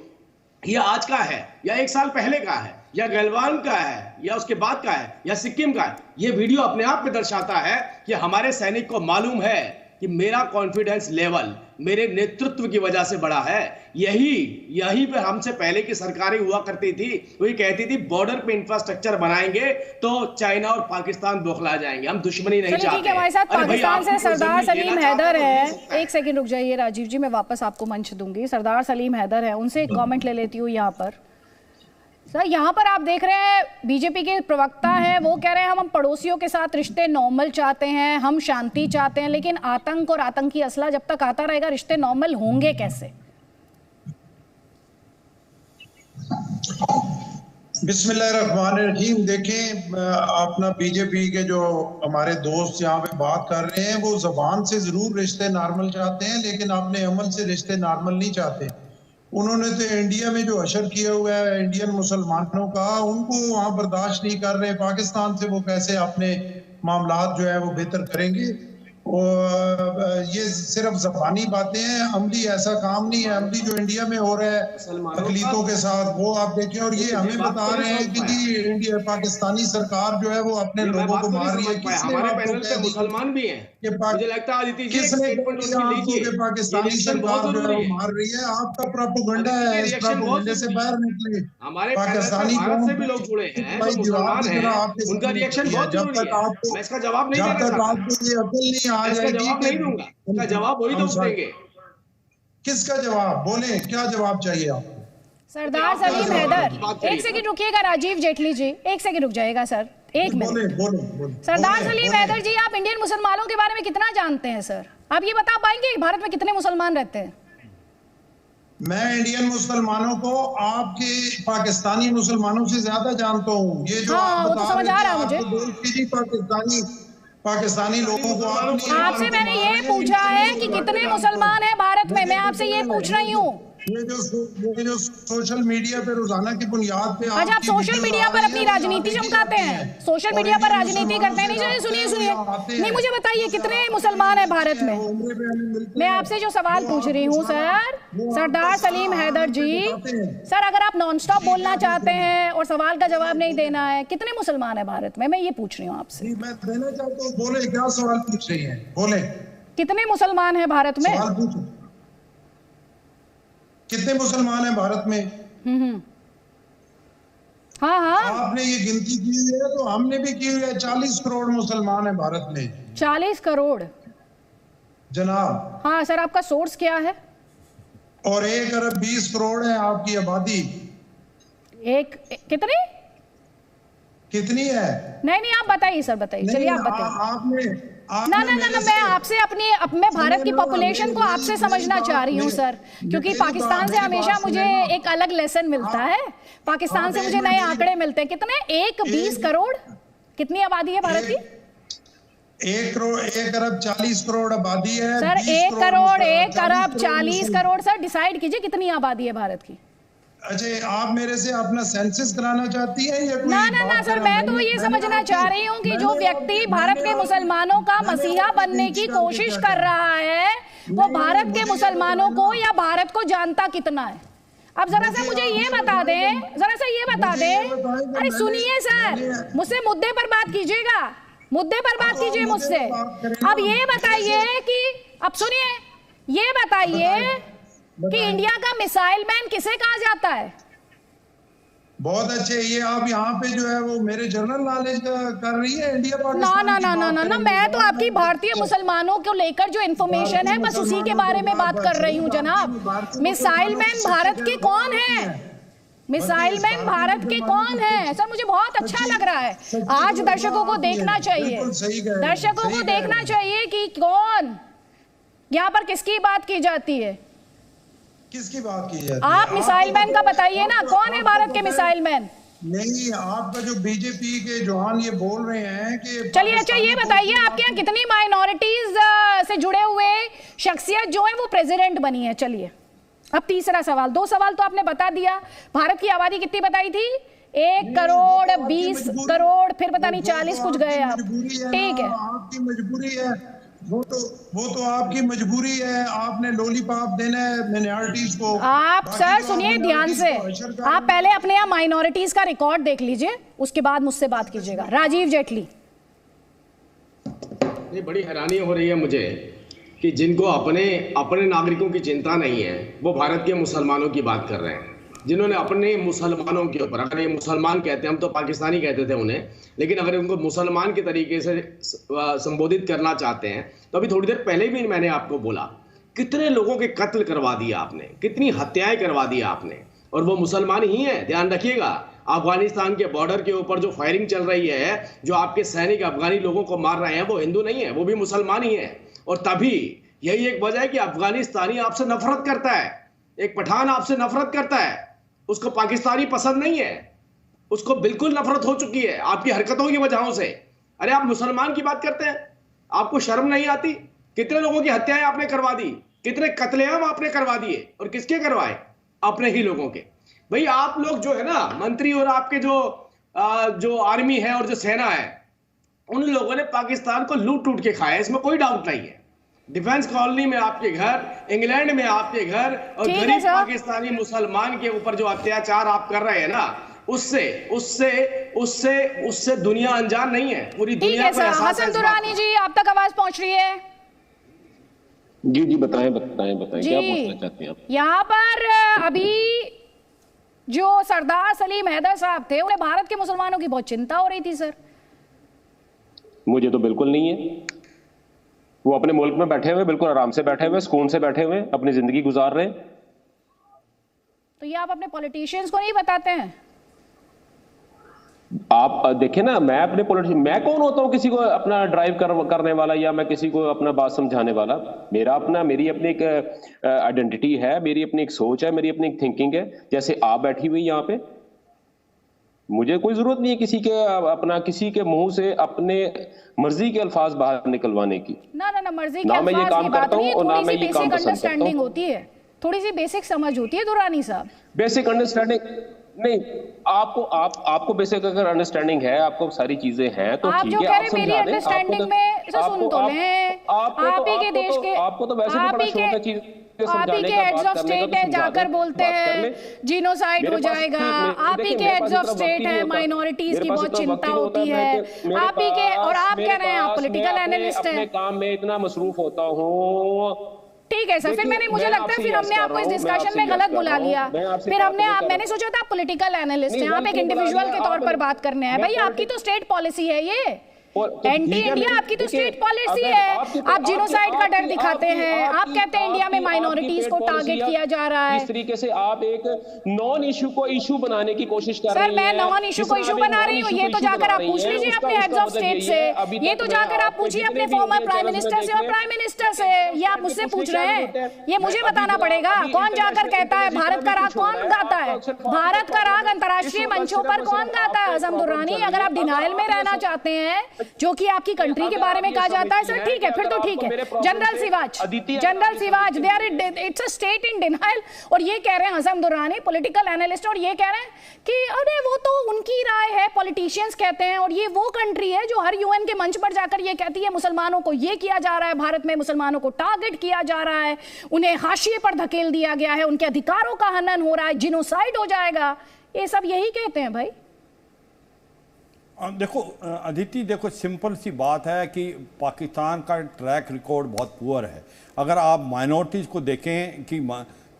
ये आज का है या 1 साल पहले का है या गलवान का है या उसके बाद का है या सिक्किम का है, ये वीडियो अपने आप में दर्शाता है कि हमारे सैनिक को मालूम है कि मेरा कॉन्फिडेंस लेवल मेरे नेतृत्व की वजह से बढ़ा है। यही पे हमसे पहले की सरकारें हुआ करती थी, वही कहती थी बॉर्डर पे इंफ्रास्ट्रक्चर बनाएंगे तो चाइना और पाकिस्तान बौखला जाएंगे, हम दुश्मनी नहीं चाहते। ठीक है, हमारे साथ पाकिस्तान से सरदार सलीम हैदर है। एक सेकंड रुक जाइए राजीव जी, मैं वापस आपको मंच दूंगी। सरदार सलीम हैदर है, उनसे एक कमेंट ले लेती हूँ यहाँ पर। सर, यहाँ पर आप देख रहे हैं बीजेपी के प्रवक्ता हैं, वो कह रहे हैं हम पड़ोसियों के साथ रिश्ते नॉर्मल चाहते हैं, हम शांति चाहते हैं, लेकिन आतंक और आतंकी असला जब तक आता रहेगा रिश्ते नॉर्मल होंगे कैसे? बिस्मिल्लाहिर्रहमानिर्रहीम। देखें, अपना बीजेपी के जो हमारे दोस्त यहाँ पे बात कर रहे हैं, वो जबान से जरूर रिश्ते नॉर्मल चाहते हैं, लेकिन अपने अमल से रिश्ते नॉर्मल नहीं चाहते। उन्होंने तो इंडिया में जो अशर किया हुआ है इंडियन मुसलमानों का, उनको वहाँ बर्दाश्त नहीं कर रहे। पाकिस्तान से वो कैसे अपने मामलात जो है वो बेहतर करेंगे? और ये सिर्फ ज़बानी बातें हैं, अमली ऐसा काम नहीं है। अमली जो इंडिया में हो रहा है अकलीतों के साथ, वो आप देखें। और ये हमें बता रहे हैं कि जी इंडिया पाकिस्तानी सरकार जो है वो अपने लोगों को मार रही है। किसने मुसलमान भी हैं, मुझे लगता है किसने पाकिस्तानी सरकार जो है वो मार रही है? आपका प्रोपेगेंडा है, इस प्रोपेगेंडे से बाहर निकले। हमारे पाकिस्तानी भारत से भी लोग जुड़े हैं जो मुसलमान हैं, उनका रिएक्शन बहुत जरूरी है। मैं इसका जवाब नहीं देना चाहता, आपको ये अकल नहीं आ जाएगी, जवाब नहीं दूंगा, इसका जवाब वही लोग देंगे। किसका जवाब? बोले, क्या जवाब चाहिए आपको? सरदार सलीम हैदर, एक सेकंड रुकिएगा। राजीव जेटली जी, एक सेकंड रुक जाएगा सर, एक मिनट। सरदार सलीम हैदर जी, आप इंडियन मुसलमानों के बारे में कितना जानते हैं सर? आप ये बता पाएंगे भारत में कितने मुसलमान रहते हैं? मैं इंडियन मुसलमानों को आपके पाकिस्तानी मुसलमानों से ज्यादा जानता हूँ। ये जो हाँ, वो तो समझ आ रहा है मुझे। पाकिस्तानी लोगों को आपसे मैंने ये पूछा है कि कितने मुसलमान हैं भारत में, मैं आपसे ये पूछ रही हूँ। ये जो सोशल मीडिया पे रोजाना की बुनियाद पे आज आप सोशल मीडिया पर अपनी राजनीति चमकाते हैं, सोशल मीडिया पर राजनीति करते हैं। नहीं, सुनिए नहीं, मुझे बताइए कितने मुसलमान हैं भारत में? मैं आपसे जो सवाल पूछ रही हूँ सर, सरदार सलीम हैदर जी, सर अगर आप नॉन स्टॉप बोलना चाहते हैं और सवाल का जवाब नहीं देना है, कितने मुसलमान है भारत में? मैं ये पूछ रही हूँ आपसे। मैं देना चाहता हूँ, बोले क्या सवाल पूछ रही है? बोले कितने मुसलमान है भारत में? कितने मुसलमान हैं भारत में? हाँ। आपने ये गिनती की है तो हमने भी की है। 40 करोड़ मुसलमान हैं भारत में। 40 करोड़ जनाब। हाँ सर, आपका सोर्स क्या है? और 1 अरब 20 करोड़ है आपकी आबादी। कितनी है? नहीं, आप बताइए सर, बताइए। चलिए आप बताइए। ना, मैं आपसे मैं भारत की पॉपुलेशन को आपसे समझना चाह रही हूँ सर, क्योंकि पाकिस्तान से हमेशा मुझे एक अलग लेसन मिलता है। पाकिस्तान से मुझे नए आंकड़े मिलते हैं। कितने? 1 करोड़ कितनी आबादी है भारत की? 1 अरब 40 करोड़ आबादी है सर। 1 करोड़ 1 अरब 40 करोड़ सर, डिसाइड कीजिए कितनी आबादी है भारत की। अच्छा, आप मेरे से अपना सेंसस कराना चाहती हैं या कोई? ना सर, मैं तो ये समझना चाह रही हूँ कि जो व्यक्ति भारत के मुसलमानों का मसीहा बनने की कोशिश कर रहा है, वो भारत के मुसलमानों को या भारत को जानता कितना है? अब जरा सा मुझे ये बता दें, अरे सुनिए सर, मुझसे मुद्दे पर बात कीजिएगा, मुद्दे पर बात कीजिए मुझसे। अब ये बताइए कि, अब सुनिए, ये बताइए कि इंडिया का मिसाइल मैन किसे कहा जाता है? बहुत अच्छे, ये आप यहाँ पे जो है वो मेरे जनरल नॉलेज कर रही है इंडिया पाकिस्तान। ना, मैं तो आपकी भारतीय मुसलमानों को लेकर जो इन्फॉर्मेशन है बस उसी के बारे में बात कर रही हूँ जनाब। मिसाइल मैन भारत के कौन है? मिसाइल मैन भारत के कौन है? सर मुझे बहुत अच्छा लग रहा है। आज दर्शकों को देखना चाहिए, दर्शकों को देखना चाहिए कि कौन यहाँ पर किसकी बात की जाती है। किसकी बात की जाती है? आप मिसाइल मैन का बताइए ना, कौन है भारत के मिसाइल मैन? नहीं, आपका जो बीजेपी के जवान ये बोल रहे हैं कि चलिए, अच्छा ये बताइए आपके यहाँ कितनी माइनॉरिटीज से जुड़े हुए शख्सियत जो है वो प्रेसिडेंट बनी है? चलिए अब तीसरा सवाल। 2 सवाल तो आपने बता दिया। भारत की आबादी कितनी बताई थी? 1 करोड़ 20 करोड़, फिर पता नहीं 40 कुछ गए आप। ठीक है, आपकी मजबूरी है, वो तो आपकी मजबूरी है। आपने लॉलीपॉप देना है माइनॉरिटीज को। आप सर सुनिए ध्यान से, आप पहले अपने यहाँ माइनॉरिटीज का रिकॉर्ड देख लीजिए, उसके बाद मुझसे बात कीजिएगा। राजीव जेटली। ये बड़ी हैरानी हो रही है मुझे कि जिनको अपने नागरिकों की चिंता नहीं है, वो भारत के मुसलमानों की बात कर रहे हैं। जिन्होंने अपने मुसलमानों के ऊपर, अगर ये मुसलमान कहते हैं, हम तो पाकिस्तानी कहते थे उन्हें, लेकिन अगर उनको मुसलमान के तरीके से संबोधित करना चाहते हैं, तो अभी थोड़ी देर पहले भी मैंने आपको बोला कितने लोगों के कत्ल करवा दिया आपने, कितनी हत्याएं करवा दी आपने, और वो मुसलमान ही है। ध्यान रखिएगा, अफगानिस्तान के बॉर्डर के ऊपर जो फायरिंग चल रही है, जो आपके सैनिक अफगानी लोगों को मार रहे हैं, वो हिंदू नहीं है, वो भी मुसलमान ही है। और तभी यही एक वजह है कि अफगानिस्तानी आपसे नफरत करता है, एक पठान आपसे नफरत करता है, उसको पाकिस्तानी पसंद नहीं है। उसको बिल्कुल नफरत हो चुकी है आपकी हरकतों की वजहों से। अरे आप मुसलमान की बात करते हैं, आपको शर्म नहीं आती? कितने लोगों की हत्याएं आपने करवा दी, कितने कत्लेआम आपने करवा दिए, और किसके करवाए? अपने ही लोगों के। भाई आप लोग जो है ना मंत्री और आपके जो आर्मी है और जो सेना है, उन लोगों ने पाकिस्तान को लूट टूट के खाया, इसमें कोई डाउट नहीं है। डिफेंस कॉलोनी में आपके घर, इंग्लैंड में आपके घर, और गरीब पाकिस्तानी मुसलमान के ऊपर जो अत्याचार आप कर रहे हैं ना, उससे दुनिया अनजान नहीं है, पूरी दुनिया को एहसास है। हसन दुरानी जी, आप तक आवाज पहुंच रही है? जी बताएं क्या पूछना चाहते हैं आप? यहाँ पर अभी जो सरदार सलीम हैदर साहब थे, उन्हें भारत के मुसलमानों की बहुत चिंता हो रही थी सर। मुझे तो बिल्कुल नहीं है। वो अपने मुल्क में बैठे हुए, बिल्कुल आराम से बैठे हुए, सुकून से बैठे हुए, अपनी जिंदगी गुजार रहे। तो ये आप अपने पॉलिटिशियंस को नहीं बताते हैं? आप देखिए ना, मैं कौन होता हूं किसी को अपना ड्राइव करने वाला, या मैं किसी को अपना बात समझाने वाला? मेरी अपनी एक आइडेंटिटी है, मेरी अपनी एक सोच है, मेरी अपनी एक थिंकिंग है। जैसे आप बैठी हुई यहाँ पे, मुझे कोई जरूरत नहीं है किसी के मुंह से अपने मर्जी के अल्फाज बाहर निकलवाने की। ना मर्जी के अल्फाज की बात नहीं है, थोड़ी सी बेसिक अंडरस्टैंडिंग होती है, थोड़ी सी बेसिक समझ होती है दुरानी साहब। बेसिक अंडरस्टैंडिंग नहीं, आपको बेसिक अगर अंडरस्टैंडिंग है, आपको सारी चीजें हैं तो आप ठीक जो है, कह आप रहे समझा मेरी दें। अंडरस्टैंडिंग में सुन तो लें, आप ही के देश के, आपको तो वैसे भी बड़ा शौक है चीज आप ही के हेड्स ऑफ स्टेट है, जाकर बोलते हैं जीनोसाइड हो जाएगा, आप ही के हेड्स ऑफ स्टेट है, माइनॉरिटीज की बहुत चिंता होती है, आप ही के, और आप कह रहे हैं आप पॉलिटिकल एनालिस्ट हैं। अपने काम में इतना मसरूफ होता हूँ। ठीक है सर, फिर मुझे लगता है फिर हमने आपको इस डिस्कशन में गलत बुला लिया। फिर मैंने सोचा था आप पॉलिटिकल एनालिस्ट हैं, आप एक इंडिविजुअल के तौर पर बात करने हैं। भाई आपकी तो स्टेट पॉलिसी है ये, एंटी इंडिया आपकी तो स्टेट पॉलिसी है। आप जिनोसाइड का डर दिखाते हैं, आप कहते हैं इंडिया में माइनॉरिटीज को टारगेट किया जा रहा है। इस तरीके से आप एक नॉन इशू को इशू बनाने की कोशिश कर रहे हैं। सर मैं नॉन इशू को इशू बना रही हूँ, ये तो जाकर आप पूछ लीजिए अपने हेड्स ऑफ स्टेट से, ये तो जाकर आप पूछिए अपने फॉर्मर प्राइम मिनिस्टर से और प्राइम मिनिस्टर से। ये आप मुझसे पूछ रहे हैं, ये मुझे बताना पड़ेगा। कौन जाकर कहता है भारत का राग कौन गाता है? भारत का राग अंतर्राष्ट्रीय मंचों पर कौन गाता है? हसन दुरानी, अगर आप डिनायल में रहना चाहते हैं जो कि आपकी कंट्री के बारे में कहा जाता है, सर ठीक है, फिर तो ठीक है। जनरल सिवाज they are it's a state in denial, और ये कह रहे हैं हसन दुरानी पॉलिटिकल एनालिस्ट, और ये कह रहे हैं कि अरे वो तो उनकी राय है, पॉलिटिशियंस कहते हैं, और ये वो कंट्री है जो हर यूएन के मंच पर जाकर ये कहती है मुसलमानों को ये किया जा रहा है, भारत में मुसलमानों को टारगेट किया जा रहा है, उन्हें हाशिए पर धकेल दिया गया है, उनके अधिकारों का हनन हो रहा है, जिनोसाइड हो जाएगा। ये सब यही कहते हैं भाई। देखो अदिति, देखो सिंपल सी बात है कि पाकिस्तान का ट्रैक रिकॉर्ड बहुत पुअर है। अगर आप माइनॉरिटीज़ को देखें कि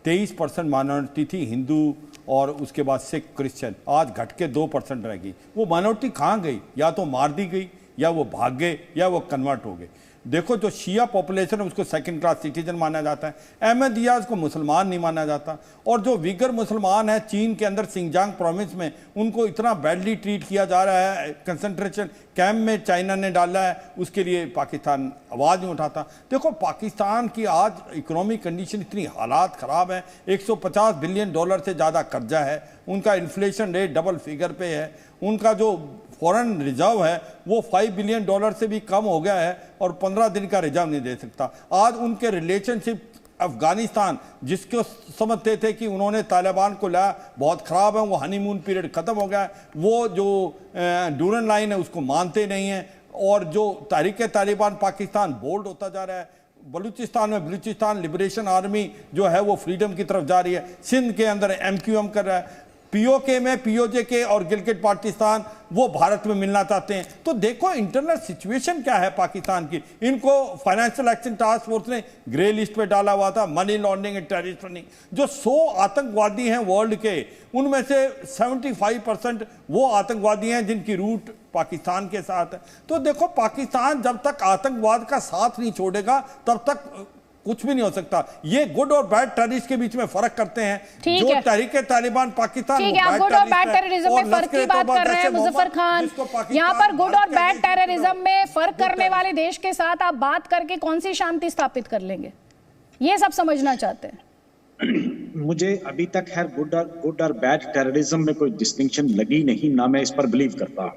23% माइनॉरिटी थी हिंदू, और उसके बाद सिख, क्रिश्चियन, आज घट के 2% रह गई। वो माइनॉरिटी कहाँ गई? या तो मार दी गई, या वो भाग गए, या वो कन्वर्ट हो गए। देखो जो शिया पॉपुलेशन है उसको सेकंड क्लास सिटीजन माना जाता है, अहमदियाज को मुसलमान नहीं माना जाता, और जो विगर मुसलमान है चीन के अंदर सिंगजांग प्रोविंस में, उनको इतना बैडली ट्रीट किया जा रहा है, कंसंट्रेशन कैंप में चाइना ने डाला है, उसके लिए पाकिस्तान आवाज़ नहीं उठाता। देखो पाकिस्तान की आज इकोनॉमिक कंडीशन इतनी हालात ख़राब है, $150 बिलियन से ज़्यादा कर्जा है, उनका इन्फ्लेशन रेट डबल फिगर पे है, उनका जो फॉरेन रिजर्व है वो $5 बिलियन से भी कम हो गया है, और 15 दिन का रिजर्व नहीं दे सकता। आज उनके रिलेशनशिप अफगानिस्तान, जिसको समझते थे कि उन्होंने तालिबान को लाया, बहुत ख़राब है, वो हनीमून पीरियड ख़त्म हो गया है, वो जो डूरन लाइन है उसको मानते नहीं हैं, और जो तहरीक तालिबान पाकिस्तान बोल्ड होता जा रहा है। बलूचिस्तान में बलूचिस्तान लिबरेशन आर्मी जो है वो फ्रीडम की तरफ जा रही है, सिंध के अंदर MQM कर रहा है, POK में POJK और गिलगित पाकिस्तान वो भारत में मिलना चाहते हैं। तो देखो इंटरनल सिचुएशन क्या है पाकिस्तान की। इनको फाइनेंशियल एक्शन टास्क फोर्स ने ग्रे लिस्ट पे डाला हुआ था, money laundering and terrorist funding. जो 100 आतंकवादी हैं वर्ल्ड के, उनमें से 75% वो आतंकवादी हैं जिनकी रूट पाकिस्तान के साथ है। तो देखो पाकिस्तान जब तक आतंकवाद का साथ नहीं छोड़ेगा तब तक कुछ भी नहीं हो सकता। ये गुड और बैड टेररिस्ट के बीच में फर्क करते हैं, जो तहरीक तालिबान पाकिस्तान, ठीक है, आप गुड और बैड टेररिज्म में फर्क की बात कर रहे हैं मुजफ्फर खान। यहाँ पर गुड और बैड टेररिज्म में फर्क करने वाले देश के साथ आप बात करके कौन सी शांति स्थापित कर लेंगे, ये सब समझना चाहते हैं। मुझे अभी तक है गुड और बैड टेररिज्म में कोई डिस्टिंक्शन लगी नहीं, ना मैं इस पर बिलीव करता।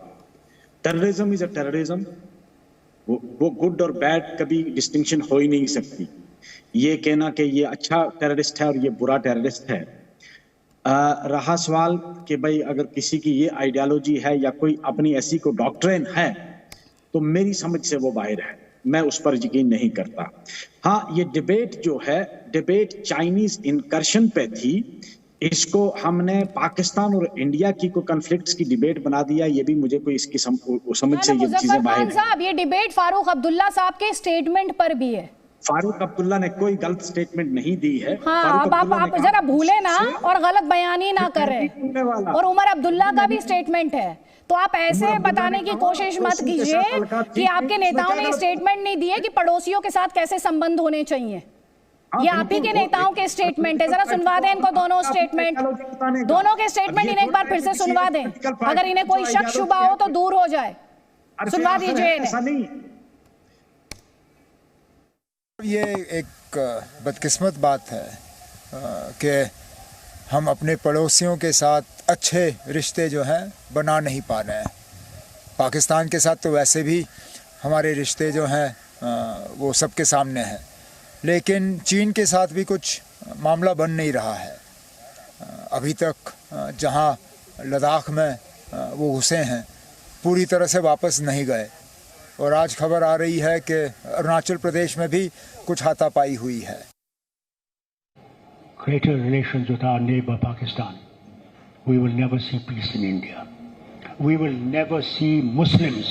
टेररिज्म इज अ टेररिज्म, वो गुड और बैड कभी डिस्टिंक्शन हो ही नहीं सकती। ये कहना कि ये अच्छा टेररिस्ट है और ये बुरा टेररिस्ट है। रहा सवाल कि भाई अगर किसी की ये आइडियोलॉजी है या कोई अपनी ऐसी को डॉक्ट्रिन है तो मेरी समझ से वो बाहर है, मैं उस पर यकीन नहीं करता। हाँ, ये डिबेट जो है, डिबेट चाइनीज इनकर्शन पे थी, इसको हमने पाकिस्तान और इंडिया की कोई कॉन्फ्लिक्ट्स की डिबेट बना दिया, ये भी मुझे कोई इसकी समझ से ये चीजें बाहर साहब, ये डिबेट फारूक अब्दुल्ला साहब के स्टेटमेंट पर भी है। फारूक अब्दुल्ला ने कोई गलत स्टेटमेंट नहीं दी है। हाँ, आप जरा भूले ना और गलत बयानी ना करें। और उमर अब्दुल्ला का भी स्टेटमेंट है, तो आप ऐसे बताने की कोशिश मत कीजिए कि आपके नेताओं ने स्टेटमेंट नहीं दिए कि पड़ोसियों के साथ कैसे संबंध होने चाहिए। ये आप ही के नेताओं के स्टेटमेंट है, जरा सुनवा दें इनको दोनों स्टेटमेंट, दोनों के स्टेटमेंट इन्हें एक बार फिर से सुनवा दें। अगर इन्हें कोई शक शुबा हो तो दूर हो जाए, सुनवा दीजिए इन्हें। ये एक बदकिस्मत बात है कि हम अपने पड़ोसियों के साथ अच्छे रिश्ते जो हैं बना नहीं पा रहे हैं। पाकिस्तान के साथ तो वैसे भी हमारे रिश्ते जो हैं वो सबके सामने हैं, लेकिन चीन के साथ भी कुछ मामला बन नहीं रहा है। अभी तक जहां लद्दाख में वो घुसे हैं पूरी तरह से वापस नहीं गए, और आज खबर आ रही है कि अरुणाचल प्रदेश में भी कुछ हाथापाई हुई है। Greater relations with our neighbor Pakistan. We will never see peace in India. We will never see Muslims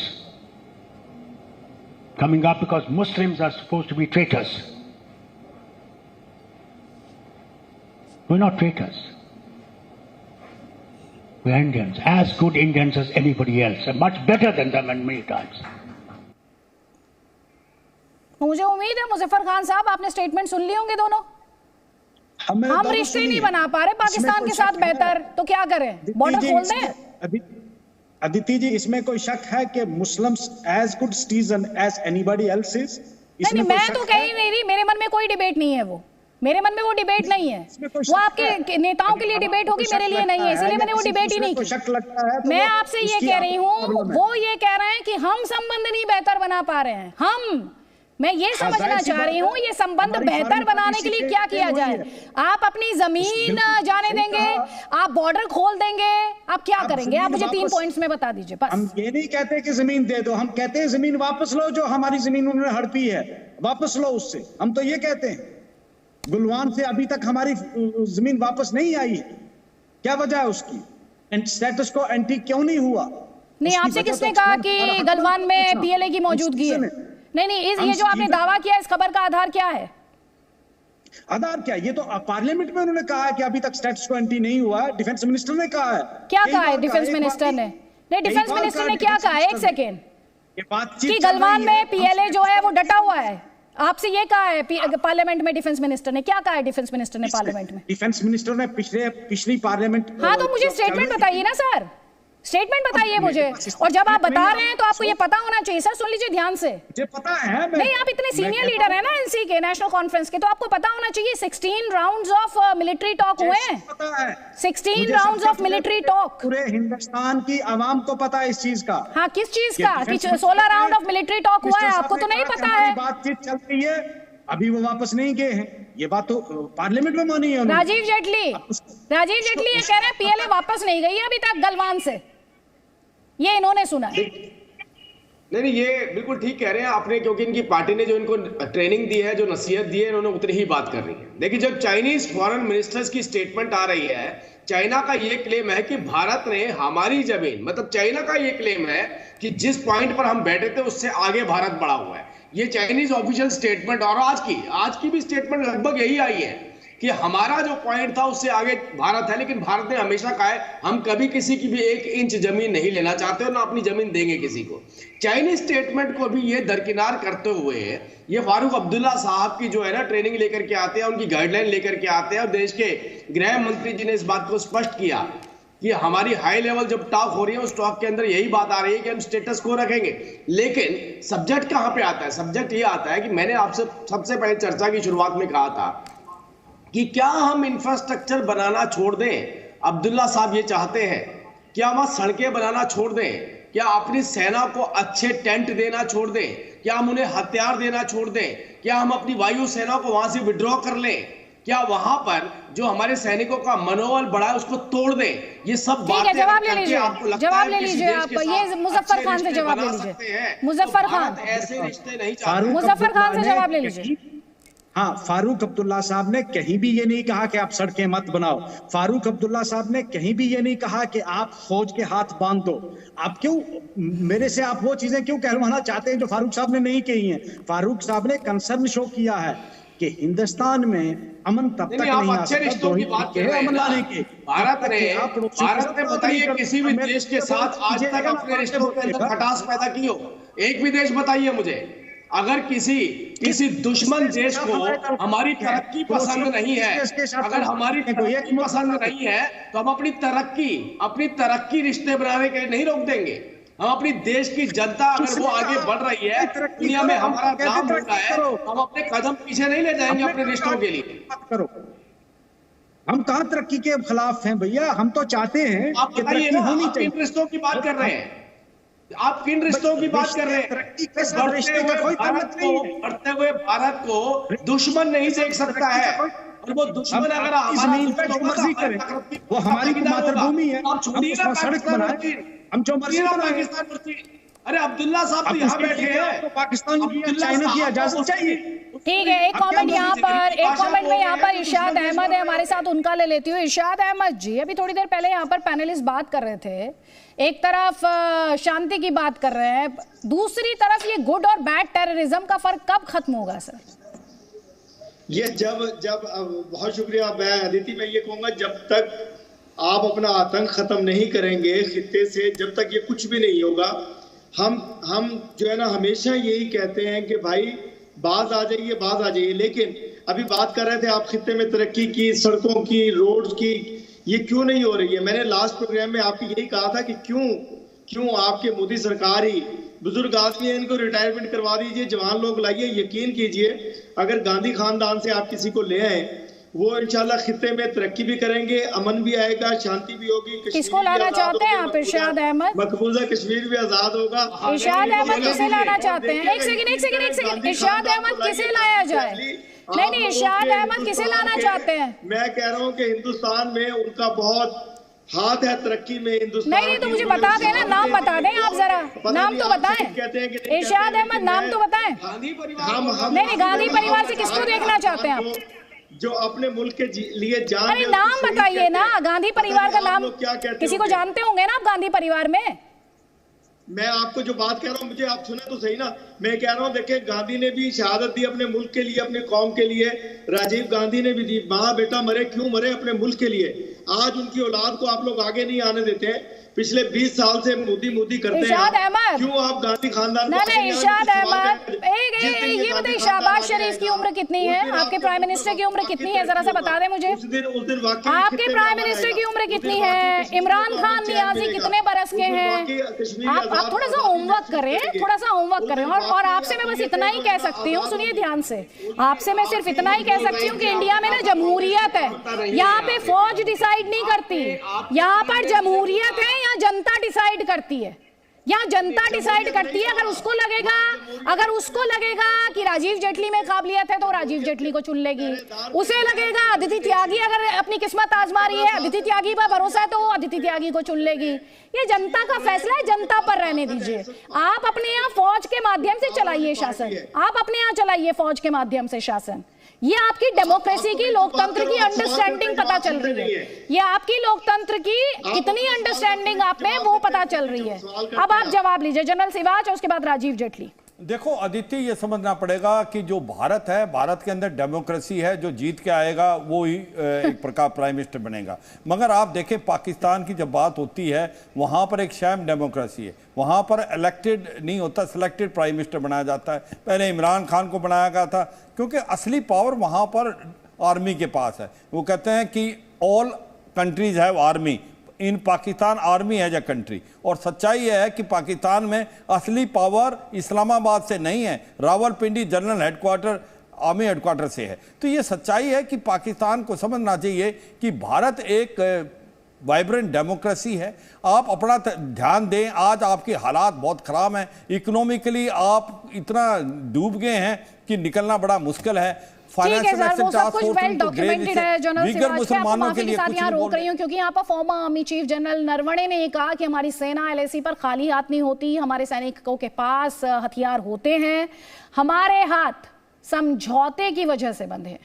coming up because Muslims are supposed to be traitors. We're not traitors. We're Indians, as good Indians as anybody else, and much better than them in many times. मुझे उम्मीद है मुजफ्फर खान साहब आपने statement सुन लिए होंगे दोनों। हम रिश्ते नहीं बना पा रहे पाकिस्तान के साथ बेहतर, तो क्या करें, बॉर्डर खोल दें? अदिति जी, इसमें कोई शक है कि Muslims as good citizen as anybody else is? नहीं, मैं तो कह ही नहीं रही, मेरे मन में कोई डिबेट नहीं है, वो मेरे मन में वो डिबेट नहीं है। वो आपके नेताओं के लिए डिबेट होगी, मेरे लिए नहीं है, इसलिए मैंने वो डिबेट ही नहीं की। मैं आपसे ये कह रही हूँ, वो ये कह रहे हैं कि हम संबंध नहीं बेहतर बना पा रहे हैं। मैं ये समझना चाह रही हूँ, ये संबंध बेहतर बनाने के लिए क्या किया जाए? आप अपनी जमीन जाने देंगे, आप बॉर्डर खोल देंगे, आप क्या करेंगे? आप मुझे 3 पॉइंट्स में बता दीजिए बस। हम ये नहीं कहते कि जमीन दे दो, हम कहते हैं जमीन वापस लो, जो हमारी जमीन उन्होंने हड़पी है वापस लो उससे। हम तो ये कहते हैं, गुलवान से अभी तक हमारी जमीन वापस नहीं आई है, क्या वजह है उसकी? स्टेटस को एंटी क्यों नहीं हुआ? नहीं, आपसे किसने कहा कि गलवान में पीएलए की मौजूदगी है? नहीं, ये जो आपने दावा किया, इस खबर का आधार क्या है? आधार क्या? ये तो पार्लियामेंट में उन्होंने कहा है कि अभी तक स्टेटस को एंटी नहीं हुआ है। डिफेंस मिनिस्टर ने कहा है। क्या कहा है डिफेंस मिनिस्टर ने? नहीं, डिफेंस मिनिस्टर ने क्या कहा है? एक सेकेंड, कि गलवान में पीएलए जो है वो डटा हुआ है। आपसे ये कहा है पार्लियामेंट में डिफेंस मिनिस्टर ने? क्या कहा है डिफेंस मिनिस्टर ने पार्लियामेंट में? डिफेंस मिनिस्टर ने पिछली पार्लियामेंट। हाँ, तो मुझे स्टेटमेंट बताइए ना सर, स्टेटमेंट बताइए मुझे। और जब आप बता रहे हैं तो आपको ये पता होना चाहिए। सर सुन लीजिए ध्यान से, मुझे पता है। नहीं, आप इतने सीनियर लीडर हैं ना एनसी के, नेशनल कॉन्फ्रेंस के, तो आपको पता होना चाहिए 16 राउंड्स ऑफ मिलिट्री टॉक हुए हैं। 16 राउंड्स ऑफ मिलिट्री टॉक। पूरे हिंदुस्तान की आवाम को पता है इस चीज का। हाँ, किस चीज का? कि 16 राउंड ऑफ मिलिट्री टॉक हुआ है, आपको तो नहीं पता है? बातचीत चल रही है, अभी वो वापस नहीं गए हैं, ये बात तो पार्लियामेंट में मानी है। राजीव जेटली ये कह रहे हैं पीएलए वापस नहीं गई अभी तक गलवान से, ये इन्होंने सुना। नहीं, ये बिल्कुल ठीक कह रहे हैं आपने, क्योंकि इनकी पार्टी ने जो इनको ट्रेनिंग दी है, जो नसीहत दी है, इन्होंने उतनी ही बात कर रही है। देखिए, जब चाइनीज फॉरेन मिनिस्टर्स की स्टेटमेंट आ रही है, चाइना का ये क्लेम है कि भारत ने हमारी जमीन, मतलब चाइना का ये क्लेम है कि जिस पॉइंट पर हम बैठे थे उससे आगे भारत बढ़ा हुआ है। ये चाइनीज ऑफिशियल स्टेटमेंट, और आज की भी स्टेटमेंट लगभग यही आई है कि हमारा जो पॉइंट था उससे आगे भारत है। लेकिन भारत ने हमेशा कहा है हम कभी किसी की भी 1 इंच जमीन नहीं लेना चाहते और ना अपनी जमीन देंगे किसी को। चाइनीज स्टेटमेंट को भी ये दरकिनार करते हुए ये फारूक अब्दुल्ला साहब की जो है ना ट्रेनिंग लेकर के आते हैं, उनकी गाइडलाइन लेकर के आते हैं, और देश के गृह मंत्री जी ने इस बात को स्पष्ट किया कि हमारी हाई लेवल जब टॉक हो रही है उस टॉक के अंदर यही बात आ रही है कि हम स्टेटस को रखेंगे। लेकिन सब्जेक्ट कहां पे आता है? सब्जेक्ट ये आता है कि मैंने आपसे सबसे पहले चर्चा की शुरुआत में कहा था कि क्या हम इंफ्रास्ट्रक्चर बनाना छोड़ दें? अब्दुल्ला साहब ये चाहते हैं क्या हम सड़कें बनाना छोड़ दें? क्या अपनी सेना को अच्छे टेंट देना छोड़ दें? क्या हम उन्हें हथियार देना छोड़ दें? क्या हम अपनी वायु सेना को वहां से विड्रॉ कर लें? क्या वहां पर जो हमारे सैनिकों का मनोबल बढ़ा है उसको तोड़ दें? ये सब बातें जवाब ले लीजिए, जवाब ले लीजिए आप। ये मुजफ्फर खान से जवाब ले लीजिए। मुजफ्फर खान, ऐसे रिश्ते नहीं चाहते। मुजफ्फर खान से जवाब ले लीजिए। हाँ, फारूक अब्दुल्ला साहब ने कहीं भी ये नहीं कहा कि आप सड़कें मत बनाओ। फारूक अब्दुल्ला साहब ने कहीं भी ये नहीं कहा कि आप फौज के हाथ बांध दो। आप क्यों मेरे से आप वो चीजें क्यों कहलवाना चाहते हैं जो फारूक साहब ने नहीं कही हैं? फारूक साहब ने कंसर्न शो किया है कि हिंदुस्तान में अमन तब तक नहीं आ सकता की बात कर रहे हैं अमन के। भारत ने बताइए किसी भी देश के साथ आज तक अपने रिश्तों के अंदर खटास पैदा की हो? एक भी देश बताइए मुझे। अगर किसी दुश्मन देश को हमारी तरक्की पसंद नहीं है, अगर हमारी तरक्की पसंद नहीं है, तो हम अपनी तरक्की रिश्ते बनाने के नहीं रोक देंगे। हम अपनी देश की जनता अगर वो आगे बढ़ रही है, दुनिया में हमारा नाम हो रहा है, हम अपने कदम पीछे नहीं ले जाएंगे अपने रिश्तों के लिए। करो, हम कहाँ तरक्की के खिलाफ हैं भैया? हम तो चाहते हैं आप बताइए ना, आप किन रिश्तों की बात कर रहे हैं? आप किन रिश्तों की बात कर रहे हैं? बढ़ते हुए भारत को दुश्मन नहीं देख सकता है, और वो दुश्मन अगर मर्जी करे, वो हमारी मातृभूमि है, आप छोड़िए ना सड़क बनाए, हम जो मर्जी पाकिस्तान। अरे अब्दुल्ला साहब तो यहाँ बैठे हैं, पाकिस्तान की चाइना की इजाजत चाहिए। ठीक है, एक कमेंट यहाँ पर, एक कमेंट में यहाँ पर इरशाद अहमद है हमारे साथ, उनका ले लेती हूँ। इरशाद अहमद जी, अभी थोड़ी देर पहले यहाँ पर पैनलिस्ट बात कर रहे थे, एक तरफ शांति की बात कर रहे हैं, दूसरी तरफ ये गुड और बैड टेररिज्म का फर्क कब खत्म होगा सर? ये जब बहुत शुक्रिया। मैं अदिति, मैं ये कहूँगा जब तक आप अपना आतंक खत्म नहीं करेंगे खित्ते से, जब तक ये कुछ भी नहीं होगा। हम जो है ना हमेशा यही कहते हैं कि भाई बाज आ जाइए, लेकिन अभी बात कर रहे थे आप खित्ते में तरक्की की, सड़कों की, रोड्स की, ये क्यों नहीं हो रही है? मैंने लास्ट प्रोग्राम में आपको यही कहा था कि क्यों आपके मोदी सरकार ही बुजुर्ग आदमी है, इनको रिटायरमेंट करवा दीजिए, जवान लोग लाइए। यकीन कीजिए अगर गांधी खानदान से आप किसी को ले आए, वो इंशाल्लाह खित्ते में तरक्की भी करेंगे, अमन भी आएगा, शांति भी होगी। किसको लाना चाहते हैं आप? इरशाद अहमद, मकबूजा कश्मीर भी आजाद होगा। इरशाद अहमद किसे लाना चाहते हैं? एक सेकंड, इरशाद अहमद किसे लाया जाए? नहीं, इरशाद अहमद किसे लाना चाहते हैं? मैं कह रहा हूँ कि हिंदुस्तान में उनका बहुत हाथ है तरक्की में। हिंदुस्तान नहीं तो मुझे बता दें ना, नाम बता दें आप, जरा नाम तो बताएं। इरशाद अहमद नाम तो बताएं। नहीं, गांधी परिवार से किसको देखना चाहते हैं आप? जो अपने मुल्क के लिए जान। अरे नाम बताइए ना, गांधी परिवार का नाम किसी को जानते होंगे ना आप गांधी परिवार में? मैं आपको जो बात कह रहा हूँ, मुझे आप सुने तो सही ना। मैं कह रहा हूँ देखिए, गांधी ने भी शहादत दी अपने मुल्क के लिए, अपने कौम के लिए। राजीव गांधी ने भी दी। माँ बेटा मरे, क्यों मरे? अपने मुल्क के लिए। आज उनकी औलाद को आप लोग आगे नहीं आने देते हैं। पिछले 20 साल से मोदी करते हैं। इरशाद अहमद, क्यों आप गांधी खानदान? नहीं, इरशाद अहमद, ये बताइए, शहबाज शरीफ की उम्र कितनी है? आपके प्राइम मिनिस्टर की उम्र कितनी है? जरा सा बता दें मुझे। आपके प्राइम मिनिस्टर की उम्र कितनी है? इमरान खान नियाजी कितने बरस के हैं? आप थोड़ा सा होमवर्क करें, और आपसे मैं बस इतना ही कह सकती हूँ, सुनिए ध्यान से, आपसे मैं सिर्फ इतना ही कह सकती हूँ कि इंडिया में ना जमहूरियत है, यहाँ पे फौज डिसाइड नहीं करती, यहाँ पर जमहूरियत है, यहाँ जनता डिसाइड करती है। यहाँ जनता डिसाइड करती है। अगर उसको लगेगा कि राजीव जेटली में काबिलियत है तो राजीव जेटली को चुन लेगी। उसे लगेगा अदिति त्यागी अगर अपनी किस्मत आजमा रही है, अदिति त्यागी पर भरोसा है, तो वो अदिति त्यागी को चुन लेगी। ये जनता का फैसला है, जनता पर रहने दीजिए। आप अपने यहाँ फौज के माध्यम से चलाइए शासन, आप अपने यहाँ चलाइए फौज के माध्यम से शासन। ये आपकी डेमोक्रेसी की, लोकतंत्र की अंडरस्टैंडिंग पता चल रही है। ये आपकी लोकतंत्र की कितनी अंडरस्टैंडिंग आप में वो पता चल रही है। अब आप जवाब लीजिए, जनरल सिवाच और उसके बाद राजीव जेटली। देखो अदिति, ये समझना पड़ेगा कि जो भारत है, भारत के अंदर डेमोक्रेसी है, जो जीत के आएगा वो ही एक प्रकार प्राइम मिनिस्टर बनेगा। मगर आप देखें पाकिस्तान की जब बात होती है, वहाँ पर एक शैम डेमोक्रेसी है। वहाँ पर इलेक्टेड नहीं होता, सिलेक्टेड प्राइम मिनिस्टर बनाया जाता है। पहले इमरान खान को बनाया गया था, क्योंकि असली पावर वहाँ पर आर्मी के पास है। वो कहते हैं कि all countries have army, in Pakistan army है ए कंट्री। और सच्चाई है कि पाकिस्तान में असली पावर इस्लामाबाद से नहीं है। Rawalpindi general headquarter army headquarter से है। तो ये सच्चाई है कि पाकिस्तान को समझना चाहिए कि भारत एक वाइब्रेंट डेमोक्रेसी है। आप अपना ध्यान दें। आज आपके हालात बहुत खराब हैं, इकोनॉमिकली आप इतना डूब गए हैं कि निकलना बड़ा मुश्किल है। ठीक है सर, वो सब कुछ वेल डॉक्यूमेंटेड है। जनरल सिराज, आपको माफी के साथ यहाँ रोक रही हूँ क्योंकि यहाँ पर farmer army chief general Naravane ने कहा कि हमारी सेना LAC पर खाली हाथ नहीं होती, हमारे सैनिकों के पास हथियार होते हैं, हमारे हाथ समझौते की वजह से बंधे हैं।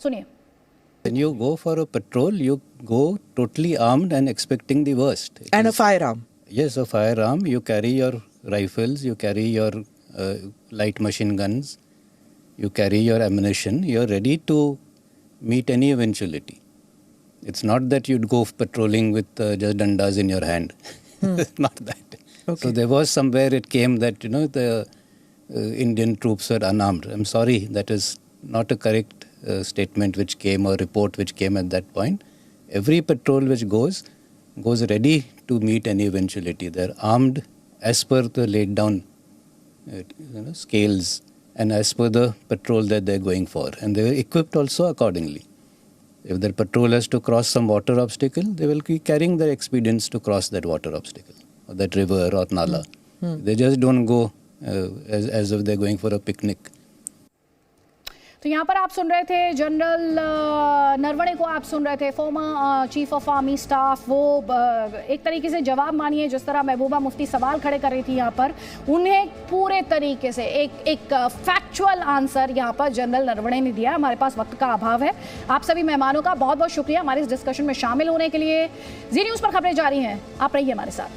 सुनिए। When you go for a patrol, you go totally armed and expecting the worst. And a firearm. Yes, a firearm. You carry your rifles, you carry your light machine guns, you carry your ammunition. You're ready to meet any eventuality. It's not that you'd go patrolling with just dandas in your hand. It's not that. Okay. So there was somewhere it came that, the Indian troops were unarmed. I'm sorry, that is not a correct statement which came or report which came at that point. Every patrol which goes ready to meet any eventuality. They're armed as per the laid down scales and as per the patrol that they're going for, and they were equipped also accordingly. If their patrol has to cross some water obstacle, they will be carrying their expedients to cross that water obstacle or that river or nala. They just don't go as if they're going for a picnic. तो यहाँ पर आप सुन रहे थे general Naravane को, आप सुन रहे थे former chief of army staff. वो एक तरीके से जवाब मानिए, जिस तरह महबूबा मुफ्ती सवाल खड़े कर रही थी यहाँ पर, उन्हें पूरे तरीके से एक फैक्चुअल आंसर यहाँ पर जनरल नरवणे ने दिया। हमारे पास वक्त का अभाव है। आप सभी मेहमानों का बहुत बहुत शुक्रिया हमारे इस डिस्कशन में शामिल होने के लिए। जी न्यूज़ पर खबरें जारी हैं, आप रहिए हमारे साथ।